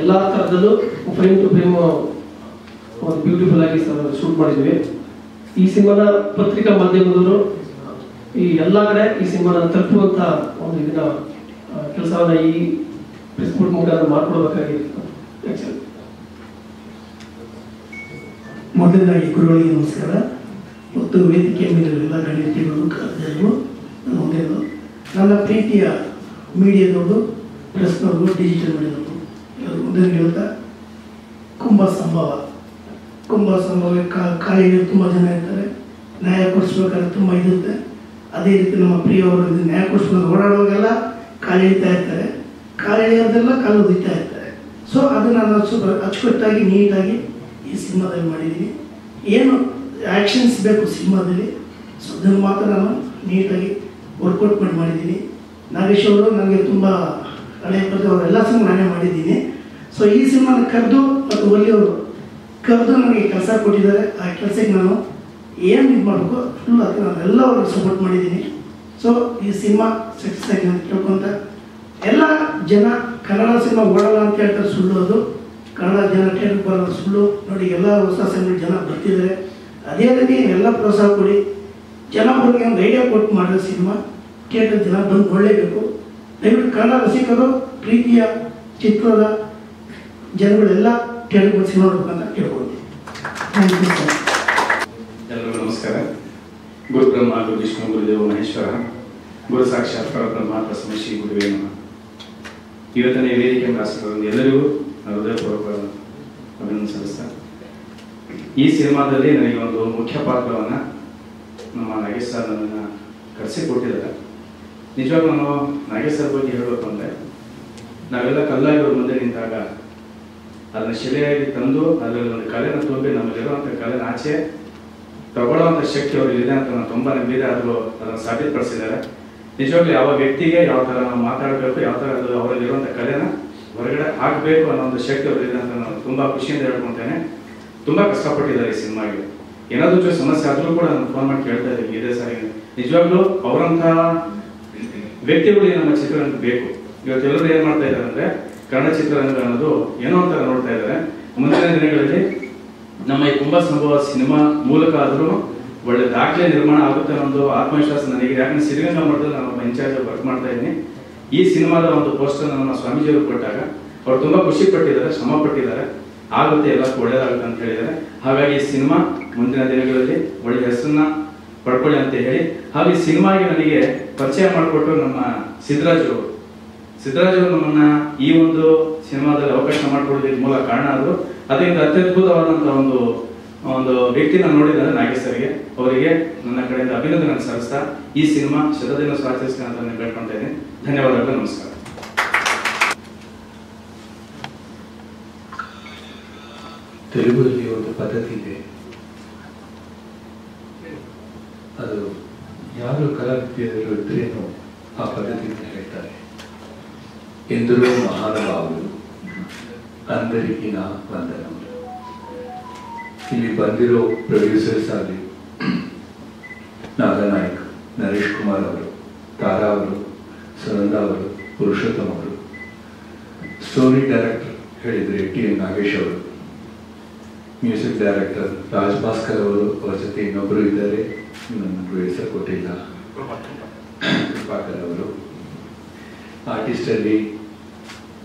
ಎಲ್ಲ ಥರದಲ್ಲೂ ಫ್ರೇಮ್ ಟು ಫ್ರೇಮ್ ಒಂದು ಬ್ಯೂಟಿಫುಲ್ ಆಗಿ ಶೂಟ್ ಮಾಡಿದ್ವಿ. ಈ ಸಿನಿಮಾನ ಪತ್ರಿಕಾ ಮಾಧ್ಯಮದವರು ಈ ಎಲ್ಲ ಕಡೆ ಈ ಸಿನಿಮಾನ ತಲುಪುವಂಥ ಒಂದು ಇದನ್ನ ಕೆಲಸವನ್ನ ಈ ಪ್ರೆಸ್ ಮೀಟ್ ಮುಖಾಂತರ ಮಾಡ್ಕೊಳ್ಬೇಕಾಗಿತ್ತು. ಮೊದಲನೇದಾಗಿ ಗುರುಗಳಿಗೆ ನಮಸ್ಕಾರ ಮತ್ತು ವೇದಿಕೆ ಮೇಲೆ ಎಲ್ಲ ಗಣ್ಯತಿಗಳು ಕಾರ್ಯಗಳು ಒಂದೇನು ನನ್ನ ಪ್ರೀತಿಯ ಮೀಡಿಯಾದವರು, ಪ್ರೆಸ್ನವರು, ಡಿಜಿಟಲ್ ಮೀಡಿಯಾದವರು ಎಲ್ಲರೂ ಒಂದೇ ಹೇಳ್ತಾ ಕುಂಭ ಸಂಭವ ಕಾಯಿಲೆ ತುಂಬ ಜನ ಇರ್ತಾರೆ, ನ್ಯಾಯ ಕೊಡಿಸ್ಬೇಕಾದ್ರೆ ತುಂಬ ಇರುತ್ತೆ. ಅದೇ ರೀತಿ ನಮ್ಮ ಪ್ರಿಯವರು ಇದು ನ್ಯಾಯ ಕೊಡಿಸ್ಬೇಕು ಓಡಾಡುವಾಗೆಲ್ಲ ಕಾಲು ಎಳಿತಾ ಇರ್ತಾರೆ, ಕಾಲು ಎಳೆಯೋದೆಲ್ಲ ಕಾಲು ಉದಿತಾ ಇರ್ತಾರೆ. ಸೊ ಅದನ್ನು ನಾನು ಸ್ವಲ್ಪ ಅಚ್ಚುಕಟ್ಟಾಗಿ ನೀಟಾಗಿ ಈ ಸಿನಿಮಾದಲ್ಲಿ ಮಾಡಿದ್ದೀನಿ. ಏನು ಆ್ಯಕ್ಷನ್ಸ್ ಬೇಕು ಸಿನಿಮಾದಲ್ಲಿ, ಸೊ ಅದನ್ನು ಮಾತ್ರ ನಾನು ನೀಟಾಗಿ ವರ್ಕೌಟ್ ಮಾಡಿದ್ದೀನಿ. ನಾಗೇಶ್ ಅವರು ನನಗೆ ತುಂಬ ಹಳೆಯ ಪ್ರತಿ ಅವರೆಲ್ಲ ಸಿನಿಮಾ ನಾನೇ ಮಾಡಿದ್ದೀನಿ. ಸೊ ಈ ಸಿನಿಮಾನ ಕರೆದು ಮತ್ತು ಒಳ್ಳೆಯವರು ಕರೆದು ನನಗೆ ಕೆಲಸ ಕೊಟ್ಟಿದ್ದಾರೆ. ಆ ಕೆಲಸಕ್ಕೆ ನಾನು ಏನು ಇದು ಮಾಡಬೇಕು ಫುಲ್ ಅದಕ್ಕೆ ನಾನು ಎಲ್ಲ ಅವ್ರಿಗೆ ಸಪೋರ್ಟ್ ಮಾಡಿದ್ದೀನಿ. ಸೊ ಈ ಸಿನಿಮಾ ಸಕ್ಸಸ್ ಆಗಿ ಅಂತ ಕೇಳ್ಕೊಂತ ಎಲ್ಲ ಜನ ಕನ್ನಡ ಸಿನಿಮಾ ಓಡಲ್ಲ ಅಂತ ಹೇಳ್ತಾರೆ, ಸುಳ್ಳು ಅದು. ಕನ್ನಡ ಜನ ಥಿಯೇಟರ್ಗೆ ಬರೋದು ಸುಳ್ಳು. ನೋಡಿ ಎಲ್ಲ ಹೊಸ ಸಿನಿಮಾ ಜನ ಬರ್ತಿದ್ದಾರೆ. ಅದೇ ರೀತಿ ಎಲ್ಲ ಪ್ರೋತ್ಸಾಹ ಕೊಡಿ. ಜನ ಬರೋರಿಗೆ ಒಂದು ಐಡಿಯಾ ಕೊಟ್ಟು ಮಾಡಿರೋ ಸಿನಿಮಾ ಥಿಯೇಟರ್ ಜನ ಬಂದು ಒಳ್ಳೇಬೇಕು. ದಯವಿಟ್ಟು ಕನ್ನಡ ರಸಿಕರು, ಪ್ರೀತಿಯ ಚಿತ್ರದ ಜನಗಳೆಲ್ಲ ಥಿಯೇಟರ್ಗೆ ಬಂದು ಸಿನಿಮಾ ನೋಡ್ಬೇಕಂತ ಕೇಳ್ಕೊಳ್ತೀವಿ. Thank you sir. ಎಲ್ಲರಿಗೂ ನಮಸ್ಕಾರ. ಗುರು ಬ್ರಹ್ಮ, ಗುರು ವಿಷ್ಣು, ಗುರುದೇವ ಮಹೇಶ್ವರ, ಗುರು ಸಾಕ್ಷಾತ್ ಪರಬ್ರಹ್ಮ ತಸ್ಮೈ ಶ್ರೀ ಗುರುವೇ ನಮಃ. ಇವತ್ತನೇ ವೇದಿಕೆ ರಾಷ್ಟ್ರದಿಂದ ಎಲ್ಲರಿಗೂ ಹೃದಯಪೂರ್ವಕ ಅಭಿನಂದನೆ ಸಲ್ಲಿಸ್ತಾ, ಈ ಸಿನಿಮಾದಲ್ಲಿ ನನಗೆ ಒಂದು ಮುಖ್ಯ ಪಾತ್ರವನ್ನು ನಮ್ಮ ನಾಗೇಶ್ ಸರ್ ನನ್ನನ್ನು ಕರೆಸಿಕೊಟ್ಟಿದ್ದಾರೆ. ನಿಜವಾಗ್ಲೂ ನಾನು ನಾಗೇಶ್ ಸರ್ ಬಗ್ಗೆ ಹೇಳಬೇಕು ಅಂದರೆ, ನಾವೆಲ್ಲ ಕಲ್ಲಾಗಿ ಅವ್ರ ಮುಂದೆ ನಿಂತಾಗ ಅದನ್ನು ಶಿಲೆಯಾಗಿ ತಂದು ಅದರಲ್ಲಿ ಒಂದು ಕಲೆನ ತುಂಬಿ ನಮ್ಮಲ್ಲಿರುವಂಥ ಕಲೆನ ಆಚೆ ತಗೊಳ್ಳುವಂಥ ಶಕ್ತಿ ಅವ್ರಿಗಿದೆ ಅಂತ ನಾನು ತುಂಬ ನಂಬಿದೆ. ಆದರೂ ಅದನ್ನು ಸಾಬೀತುಪಡಿಸಿದ್ದಾರೆ. ನಿಜವಾಗ್ಲೂ ಯಾವ ವ್ಯಕ್ತಿಗೆ ಯಾವ ಥರ ನಾವು ಮಾತಾಡಬೇಕು, ಯಾವ ಥರ ಅದು ಅವರಲ್ಲಿರುವಂಥ ಕಲೆನ ಹೊರಗಡೆ ಹಾಕಬೇಕು ಅನ್ನೋ ಒಂದು ಶಕ್ತಿ ಅವ್ರಿದೆ ಅಂತ ನಾನು ತುಂಬ ಖುಷಿಯಿಂದ ಹೇಳ್ಕೊತೇನೆ. ತುಂಬ ಕಷ್ಟಪಟ್ಟಿದ್ದಾರೆ ಈ ಸಿನಿಮಾಗೆ. ಏನಾದರೂ ಜೊತೆ ಸಮಸ್ಯೆ ಆದರೂ ಕೂಡ ನಾನು ಫೋನ್ ಮಾಡಿ ಕೇಳ್ತಾ ಇದ್ದೀನಿ, ಇದೇ ಸರಿ. ನಿಜವಾಗ್ಲೂ ಅವರಂಥ ವ್ಯಕ್ತಿಗಳು ನಮ್ಮ ಚಿತ್ರರಂಗ ಬೇಕು. ಇವತ್ತು ಎಲ್ಲರೂ ಏನು ಮಾಡ್ತಾ ಇದ್ದಾರೆ ಅಂದರೆ, ಕನ್ನಡ ಚಿತ್ರರಂಗ ಅನ್ನೋದು ಏನೋ ಒಂಥರ ನೋಡ್ತಾ ಇದ್ದಾರೆ. ಮುಂದಿನ ದಿನಗಳಲ್ಲಿ ನಮ್ಮ ಈ ಕುಂಭ ಸಂಭವ ಸಿನಿಮಾ ಮೂಲಕ ಆದರೂ ಒಳ್ಳೆ ದಾಖಲೆ ನಿರ್ಮಾಣ ಆಗುತ್ತೆ ಅನ್ನೋ ಒಂದು ಆತ್ಮವಿಶ್ವಾಸ ನನಗೆ. ಯಾಕಂದ್ರೆ ಸಿರಿಗಂಗಾ ಮಠದಲ್ಲಿ ನಾನು ಇನ್ಚಾರ್ಜ್ ವರ್ಕ್ ಮಾಡ್ತಾ ಇದ್ದೀನಿ. ಈ ಸಿನಿಮಾದ ಒಂದು ಪೋಸ್ಟರ್ ನಮ್ಮ ಸ್ವಾಮೀಜಿಯವರು ಕೊಟ್ಟಾಗ ಅವ್ರು ತುಂಬ ಖುಷಿ ಪಟ್ಟಿದ್ದಾರೆ, ಶ್ರಮ ಪಟ್ಟಿದ್ದಾರೆ. ಆಗುತ್ತೆ, ಎಲ್ಲಕ್ಕೂ ಒಳ್ಳೇದಾಗುತ್ತೆ ಅಂತ ಹೇಳಿದ್ದಾರೆ. ಹಾಗಾಗಿ ಈ ಸಿನಿಮಾ ಮುಂದಿನ ದಿನಗಳಲ್ಲಿ ಒಳ್ಳೆ ಹೆಸರನ್ನ ಪಡ್ಕೊಳ್ಳಿ ಅಂತ ಹೇಳಿ, ಹಾಗೂ ಈ ಸಿನಿಮಾಗೆ ನನಗೆ ಪರಿಚಯ ಮಾಡಿಕೊಟ್ಟು ನಮ್ಮ ಸಿದ್ದರಾಜರು ನಮ್ಮನ್ನ ಈ ಒಂದು ಸಿನಿಮಾದಲ್ಲಿ ಅವಕಾಶ ಮಾಡಿಕೊಡೋದಕ್ಕೆ ಮೂಲ ಕಾರಣ ಆದರು. ಅದರಿಂದ ಅತ್ಯದ್ಭುತವಾದಂಥ ಒಂದು ವ್ಯಕ್ತಿನ ನೋಡಿದ್ದಾರೆ ನಾಗೇಶ್ ಸರ್ಗೆ. ಅವರಿಗೆ ನನ್ನ ಕಡೆಯಿಂದ ಅಭಿನಂದನೆ ಸಲ್ಲಿಸ್ತಾ ಈ ಸಿನಿಮಾ ಶತದಿನ ಸ್ವಾಗತಿಸ್ತೀನಿ ಅಂತ ನಾನು ಕೇಳ್ಕೊಳ್ತಾ ಇದ್ದೀನಿ. ಧನ್ಯವಾದಗಳು, ನಮಸ್ಕಾರ. ತೆಲುಗುದಲ್ಲಿ ಒಂದು ಪದ್ಧತಿ ಇದೆ, ಅದು ಯಾರು ಕಲಾವಿದರು ಇದ್ರೇನೋ ಆ ಪದ್ಧತಿಯನ್ನು ಹೇಳ್ತಾರೆ. ಎಂದರೋ ಮಹಾನುಭಾವರು, ಅಂದರಿಕಿ ನಾ ವಂದನಂ. ಇಲ್ಲಿ ಬಂದಿರೋ ಪ್ರೊಡ್ಯೂಸರ್ಸ್ ಆಗಲಿ, ನಾಗನಾಯಕ್, ನರೇಶ್ ಕುಮಾರ್ ಅವರು, ತಾರಾ ಅವರು, ಸುನಂದ ಅವರು, ಪುರುಷೋತ್ತಮ್ ಅವರು, ಸ್ಟೋರಿ ಡೈರೆಕ್ಟರ್ ಹೇಳಿದರೆ ಟಿ.ಎನ್. ನಾಗೇಶ್ ಅವರು, ಮ್ಯೂಸಿಕ್ ಡೈರೆಕ್ಟರ್ ರಾಜ್ ಭಾಸ್ಕರ್ ಅವರು, ಅವರ ಜೊತೆ ಇನ್ನೊಬ್ಬರು ಇದ್ದಾರೆ, ನನಗೂ ಹೆಸರು ಕೊಟ್ಟಿಲ್ಲ, ಕೃಪಾಕರ್ ಅವರು. ಆರ್ಟಿಸ್ಟಲ್ಲಿ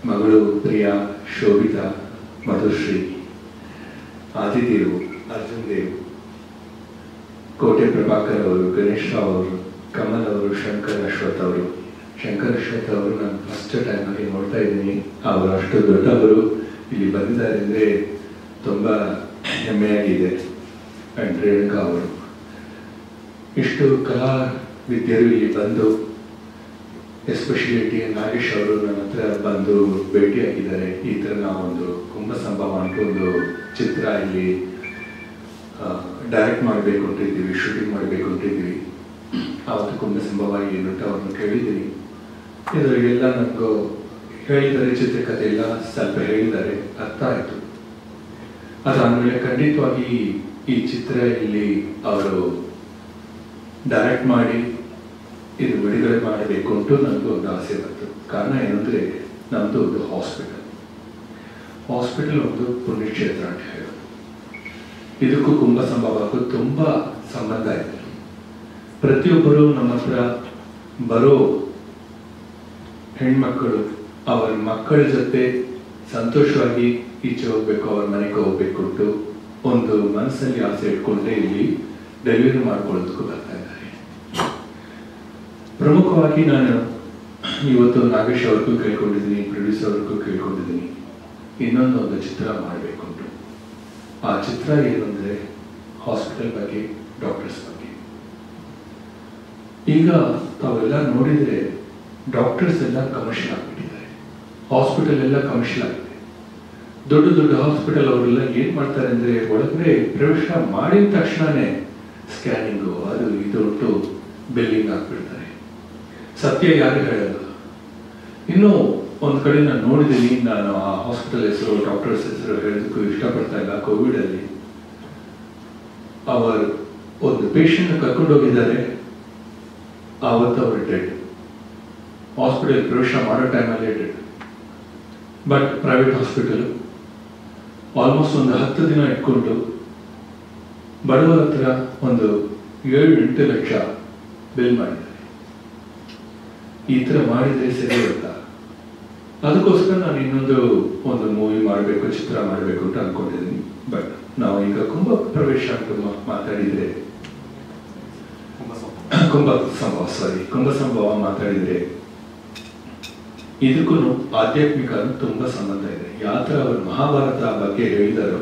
ಮಗಳು ಪ್ರಿಯಾ, ಶೋಭಿತಾ, ಮಧುಶ್ರೀ, ಆದಿತ್ಯರು, ಅರ್ಜುನ್ ದೇವ್, ಕೋಟೆ ಪ್ರಭಾಕರ್ ಅವರು, ಗಣೇಶ್ ರಾವ್ ಅವರು, ಕಮಲ್ ಅವರು, ಶಂಕರ್ ಅಶ್ವಥ್ ಅವರು. ಶಂಕರ್ ಅಶ್ವಥ್ ಅವರು ನಾನು ಫಸ್ಟ್ ಟೈಮಾಗಿ ನೋಡ್ತಾ ಇದ್ದೀನಿ. ಅವರು ಅಷ್ಟು ದೊಡ್ಡವರು ಇಲ್ಲಿ ಬಂದಿದ್ದಾರೆ ಅಂದರೆ ತುಂಬ ಹೆಮ್ಮೆಯಾಗಿದೆ. ಆ್ಯಂಡ್ ರೇಣುಕಾ ಅವರು, ಇಷ್ಟು ಕಲಾವಿದ್ಯರು ಇಲ್ಲಿ ಬಂದು, ಎಸ್ಪೆಷಲಿ ಟಿ. ಎನ್. ನಾಗೇಶ್ ಅವರು ನನ್ನ ಹತ್ರ ಬಂದು ಭೇಟಿಯಾಗಿದ್ದಾರೆ. ಈ ಥರ ನಾವೊಂದು ಕುಂಭ ಸಂಭವ ಅಂತ ಒಂದು ಚಿತ್ರ ಇಲ್ಲಿ ಡೈರೆಕ್ಟ್ ಮಾಡಬೇಕು ಅಂತಿದ್ದೀವಿ, ಶೂಟಿಂಗ್ ಮಾಡಬೇಕು ಅಂತಿದ್ದೀವಿ. ಆವತ್ತು ಕುಂಭ ಸಂಭವ ಏನು ಅಂತ ಅವ್ರನ್ನ ಕೇಳಿದ್ದೀನಿ. ಇದರಿಗೆಲ್ಲ ನನಗೂ ಹೇಳಿದ್ದಾರೆ, ಚಿತ್ರಕಥೆ ಎಲ್ಲ ಸ್ವಲ್ಪ ಹೇಳಿದ್ದಾರೆ, ಅರ್ಥ ಆಯಿತು. ಅದಾದಮೇಲೆ ಖಂಡಿತವಾಗಿ ಈ ಚಿತ್ರ ಇಲ್ಲಿ ಅವರು ಡೈರೆಕ್ಟ್ ಮಾಡಿ ಇದು ಬಿಡುಗಡೆ ಮಾಡಬೇಕು ಅಂತ ನನಗೂ ಒಂದು ಆಸೆ ಬಂತು. ಕಾರಣ ಏನಂದರೆ, ನಮ್ಮದು ಒಂದು ಹಾಸ್ಪಿಟಲ್ ಒಂದು ಪುಣ್ಯಕ್ಷೇತ್ರ ಅಂತ ಹೇಳೋದು. ಇದಕ್ಕೂ ಕುಂಭ ಸಂಭವಕ್ಕೂ ತುಂಬ ಸಂಬಂಧ ಇದೆ. ಪ್ರತಿಯೊಬ್ಬರು ನಮ್ಮ ಹತ್ರ ಬರೋ ಹೆಣ್ಮಕ್ಕಳು ಅವರ ಮಕ್ಕಳ ಜೊತೆ ಸಂತೋಷವಾಗಿ ಈಚೆ ಹೋಗ್ಬೇಕು, ಅವ್ರ ಮನೆಗೆ ಹೋಗ್ಬೇಕು ಅಂತ ಒಂದು ಮನಸ್ಸಲ್ಲಿ ಆಸೆ ಇಟ್ಕೊಂಡ್ರೆ ಇಲ್ಲಿ ಡೆಲಿವರಿ ಮಾಡ್ಕೊಳ್ಳೋದಕ್ಕೂ ಬರ್ತಾ ಇದ್ದಾರೆ. ಪ್ರಮುಖವಾಗಿ ನಾನು ಇವತ್ತು ನಾಗೇಶ್ ಅವ್ರಿಗೂ ಕೇಳ್ಕೊಂಡಿದ್ದೀನಿ, ಪ್ರೊಡ್ಯೂಸರ್ ಅವ್ರಿಗೂ ಕೇಳ್ಕೊಂಡಿದ್ದೀನಿ, ಇನ್ನೊಂದೊಂದು ಚಿತ್ರ ಮಾಡಬೇಕು ಅಂತ. ಆ ಚಿತ್ರ ಏನಂದ್ರೆ ಹಾಸ್ಪಿಟಲ್ ಬಗ್ಗೆ, ಡಾಕ್ಟರ್ಸ್ ಬಗ್ಗೆ. ಈಗ ತಾವೆಲ್ಲ ನೋಡಿದ್ರೆ ಡಾಕ್ಟರ್ಸ್ ಎಲ್ಲ ಕಮರ್ಷಿಯಲ್ ಆಗ್ಬಿಟ್ಟಿದ್ದಾರೆ, ಹಾಸ್ಪಿಟಲ್ ಎಲ್ಲ ಕಮರ್ಷಿಯಲ್ ಆಗಿದೆ. ದೊಡ್ಡ ದೊಡ್ಡ ಹಾಸ್ಪಿಟಲ್ ಅವರೆಲ್ಲ ಏನ್ ಮಾಡ್ತಾರೆ ಅಂದ್ರೆ ಒಳಗಡೆ ಪ್ರವೇಶ ಮಾಡಿದ ತಕ್ಷಣನೇ ಸ್ಕ್ಯಾನಿಂಗು ಅದು ಇದು ಒಟ್ಟು ಬಿಲ್ಲಿಂಗ್ ಹಾಕ್ಬಿಡ್ತಾರೆ. ಸತ್ಯ ಯಾರು ಹೇಳಲ್ಲ. ಇನ್ನು ಒಂದ್ ಕಡೆ ನಾನು ನೋಡಿದ್ದೀನಿ, ನಾನು ಆ ಹಾಸ್ಪಿಟಲ್ ಹೆಸರು ಡಾಕ್ಟರ್ಸ್ ಹೆಸರು ಹೇಳೋದಕ್ಕೂ ಇಷ್ಟಪಡ್ತಾ ಇಲ್ಲ. ಕೋವಿಡ್ ಅಲ್ಲಿ ಅವರು ಒಂದು ಪೇಷಂಟ್ ಕರ್ಕೊಂಡು ಹೋಗಿದ್ದಾರೆ, ಆವತ್ತು ಅವರು ಡೆಡ್. ಹಾಸ್ಪಿಟಲ್ ಪ್ರವೇಶ ಮಾಡೋ ಟೈಮಲ್ಲಿ dead. But private hospital almost ಒಂದು 10 ದಿನ ಇಟ್ಕೊಂಡು ಬಡವರ ಹತ್ರ ಒಂದು 7-8 ಲಕ್ಷ ಬಿಲ್ ಮಾಡಿದ್ದಾರೆ. ಈ ತರ ಮಾಡಿದ್ರೆ ಸರಿ ಇರುತ್ತಾ? ಅದಕ್ಕೋಸ್ಕರ ನಾನು ಒಂದು ಮೂವಿ ಮಾಡಬೇಕು, ಚಿತ್ರ ಮಾಡಬೇಕು ಅಂತ ಅನ್ಕೊಂಡಿದ್ದೀನಿ. ಬಟ್ ನಾವು ಈಗ ಕುಂಭ ಪ್ರವೇಶ ಅಂತ ಮಾತಾಡಿದ್ರೆ ಕುಂಭ ಸಂಭವ ಮಾತಾಡಿದ್ರೆ ಇದಕ್ಕೂ ಆಧ್ಯಾತ್ಮಿಕ ತುಂಬಾ ಸಂಬಂಧ ಇದೆ. ಯಾತ್ರ ಅವರು ಮಹಾಭಾರತ ಬಗ್ಗೆ ಹೇಳಿದಾರೋ,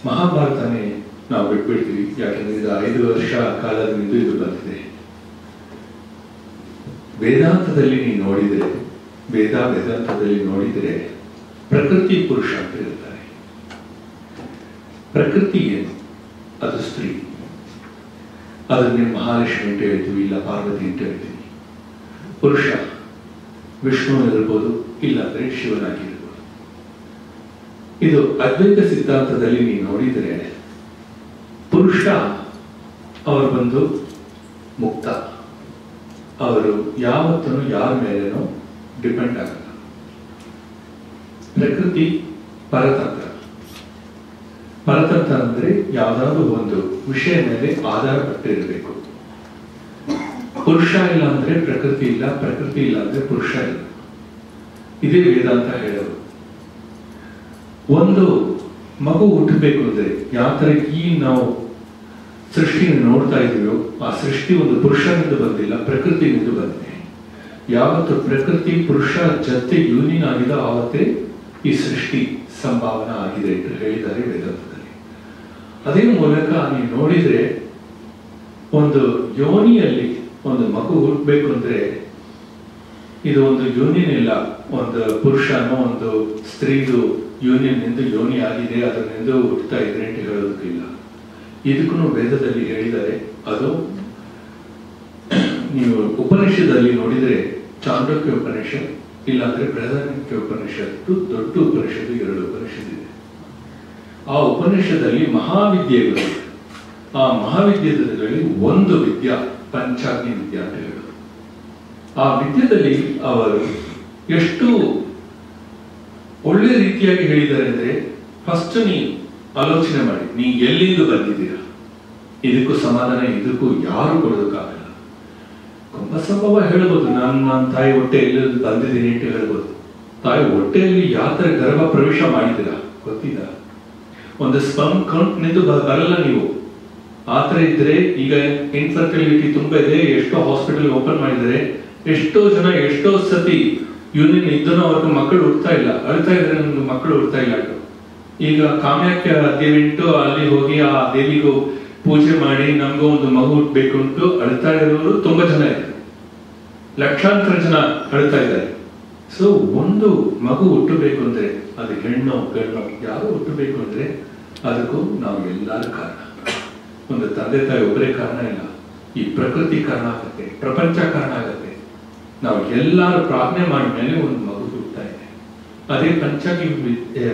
ಮಹಾಭಾರತನೇ ನಾವು ಬಿಟ್ಬಿಡ್ತೀವಿ. ಯಾಕಂದ್ರೆ ಇದು 5 ವರ್ಷ ಕಾಲದಿಂದ ಇದು ಬಂದಿದೆ. ವೇದಾಂತದಲ್ಲಿ ನೀವು ನೋಡಿದ್ರೆ, ವೇದಾಂತದಲ್ಲಿ ನೋಡಿದ್ರೆ ಪ್ರಕೃತಿ ಪುರುಷ ಅಂತ ಇರ್ತಾರೆ. ಪ್ರಕೃತಿ ಏನು? ಅದು ಸ್ತ್ರೀ. ಅದನ್ನೇ ಮಹಾಲಕ್ಷ್ಮಿ ಅಂತ ಹೇಳ್ತೀವಿ, ಇಲ್ಲ ಪಾರ್ವತಿ ಅಂತ ಹೇಳ್ತೀವಿ. ಪುರುಷ ವಿಷ್ಣು ಇರ್ಬೋದು, ಇಲ್ಲಾಂದ್ರೆ ಶಿವನಾಗಿರ್ಬೋದು. ಇದು ಅದ್ವೈತ ಸಿದ್ಧಾಂತದಲ್ಲಿ ನೀವು ನೋಡಿದ್ರೆ ಪುರುಷ ಅವರು ಬಂದು ಮುಕ್ತ, ಅವರು ಯಾವತ್ತೂ ಯಾರ ಮೇಲೇನೋ ಡಿಪೆಂಡ್ ಆಗಲ್ಲ. ಪ್ರಕೃತಿ ಪರತಂತ್ರ. ಪರತಂತ್ರ ಅಂದ್ರೆ ಯಾವ್ದಾದ್ರು ಒಂದು ವಿಷಯ ಮೇಲೆ ಆಧಾರ ಪಟ್ಟಿರಬೇಕು. ಪುರುಷ ಇಲ್ಲ ಅಂದ್ರೆ ಪ್ರಕೃತಿ ಇಲ್ಲ, ಪ್ರಕೃತಿ ಇಲ್ಲ ಅಂದ್ರೆ ಪುರುಷ ಇಲ್ಲ. ಇದೇ ವೇದಾಂತ ಹೇಳೋದು. ಒಂದು ಮಗು ಹುಟ್ಟಬೇಕು ಅಂದ್ರೆ ಯಾವ ತರ ಈ ನಾವು ಸೃಷ್ಟಿಯನ್ನು ನೋಡ್ತಾ ಇದೀವೋ, ಆ ಸೃಷ್ಟಿ ಒಂದು ಪುರುಷನಿಂದ ಬಂದಿಲ್ಲ, ಪ್ರಕೃತಿಯಿಂದ ಬಂದಿದೆ. ಯಾವತ್ತು ಪ್ರಕೃತಿ ಪುರುಷ ಜೊತೆ ಯೂನಿಯನ್ ಆಗಿದೆ, ಆವತ್ತೇ ಈ ಸೃಷ್ಟಿ ಸಂಭಾವನಾ ಆಗಿದೆ ಅಂತ ಹೇಳಿದ್ದಾರೆ ವೇದಾಂತದಲ್ಲಿ. ಅದೇ ಮೂಲಕ ನೀವು ನೋಡಿದ್ರೆ ಒಂದು ಯೋನಿಯಲ್ಲಿ ಒಂದು ಮಗು ಹುಟ್ಟಬೇಕು ಅಂದ್ರೆ ಇದು ಒಂದು ಯೂನಿಯನ್ ಇಲ್ಲ, ಒಂದು ಪುರುಷನೋ ಒಂದು ಸ್ತ್ರೀದು ಯೂನಿಯನ್ ನಿಂದು ಯೋನಿ ಆಗಿದೆ, ಅದನ್ನೆಂದು ಹುಟ್ಟುತ್ತಾ ಇದ್ರೆ ಅಂತ ಹೇಳೋದಕ್ಕಿಲ್ಲ. ಇದಕ್ಕೂ ವೇದದಲ್ಲಿ ಹೇಳಿದ್ದಾರೆ. ಅದು ನೀವು ಉಪನಿಷದಲ್ಲಿ ನೋಡಿದ್ರೆ ಚಾಂದ್ರಕ್ಯ ಉಪನಿಷತ್, ಇಲ್ಲಾಂದ್ರೆ ಬೃಹದಾರಣ್ಯಕ ಉಪನಿಷತ್ತು, ದೊಡ್ಡ ಉಪನಿಷತ್ತು, 2 ಉಪನಿಷತ್ ಇದೆ. ಆ ಉಪನಿಷದಲ್ಲಿ ಮಹಾವಿದ್ಯೆಗಳು, ಆ ಮಹಾವಿದ್ಯೆಗಳಲ್ಲಿ ಒಂದು ವಿದ್ಯಾ ಪಂಚಾಗ್ನಿ ವಿದ್ಯಾ ಅಂತ ಹೇಳೋದು. ಆ ವಿದ್ಯೆಯಲ್ಲಿ ಅವರು ಎಷ್ಟು ಒಳ್ಳೆ ರೀತಿಯಾಗಿ ಹೇಳಿದ್ದಾರೆ ಅಂದ್ರೆ, ಫಸ್ಟ್ ನೀವು ಆಲೋಚನೆ ಮಾಡಿ, ನೀವು ಎಲ್ಲಿಂದ ಬಂದಿದ್ದೀರಾ, ಇದಕ್ಕೂ ಸಮಾಧಾನ ಇದಕ್ಕೂ ಯಾರು ಕೊಡೋದಕ್ಕಾಗಲ್ಲ. ಕುಂಭ ಸಂಭವ ಹೇಳ್ಬೋದು, ನನ್ನ ತಾಯಿ ಹೊಟ್ಟೆಯಲ್ಲಿ ಬಂದಿದ್ದೀನಿ ಅಂತ ಹೇಳ್ಬೋದು. ತಾಯಿ ಹೊಟ್ಟೆಯಲ್ಲಿ ಯಾವ ತರ ಗರ್ಭ ಪ್ರವೇಶ ಮಾಡಿದ್ದೀರಾ ಗೊತ್ತಿಲ್ಲ. ಒಂದು ಸ್ಪರ್ಮ್ ಕೌಂಟ್ ನಿಂದು ಬರಲ್ಲ ನೀವು. ಆತರ ಇದ್ರೆ ಈಗ ಇನ್ಫರ್ಟಿಲಿಟಿ ತುಂಬಾ ಇದೆ, ಎಷ್ಟೋ ಹಾಸ್ಪಿಟಲ್ ಓಪನ್ ಮಾಡಿದರೆ, ಎಷ್ಟೋ ಜನ ಎಷ್ಟೋ ಸತಿ ಯೂನಿಯನ್ ಇದ್ದನೋ ಅವ್ರಿಗೆ ಮಕ್ಕಳು ಹುಡ್ತಾ ಇಲ್ಲ, ಅಳ್ತಾ ಇದ್ರೆ ನಮ್ಗೆ ಮಕ್ಕಳು ಹುಡ್ತಾ ಇಲ್ಲ. ಈಗ ಕಾಮ್ಯಾಖ್ಯ ದೇವಿಂಟು ಅಲ್ಲಿ ಹೋಗಿ ಆ ದೇವಿಗೂ ಪೂಜೆ ಮಾಡಿ ನಮ್ಗೂ ಒಂದು ಮಗು ಹುಟ್ಟಬೇಕು ಅಂತ ಅಳ್ತಾ ಇರೋರು ತುಂಬಾ ಜನ ಇದ್ದಾರೆ, ಲಕ್ಷಾಂತರ ಜನ ಅಳ್ತಾ ಇದ್ದಾರೆ. ಸೊ ಒಂದು ಮಗು ಹುಟ್ಟಬೇಕು ಅಂದ್ರೆ ಅದು ಹೆಣ್ಣು ಗಣ್ಣು ಯಾರು ಹುಟ್ಟಬೇಕು ಅಂದ್ರೆ ಅದಕ್ಕೂ ನಾವು ಎಲ್ಲರೂ ಕಾರಣ. ಒಂದು ತಂದೆ ತಾಯಿ ಒಬ್ಬರೇ ಕಾರಣ ಇಲ್ಲ, ಈ ಪ್ರಕೃತಿ ಕಾರಣ ಆಗತ್ತೆ, ಪ್ರಪಂಚ ಕಾರಣ ಆಗತ್ತೆ. ನಾವು ಎಲ್ಲರೂ ಪ್ರಾರ್ಥನೆ ಮಾಡಿದ ಮೇಲೆ ಒಂದು ಮಗು ಹುಟ್ಟುತ್ತಾ ಇದೆ. ಅದೇ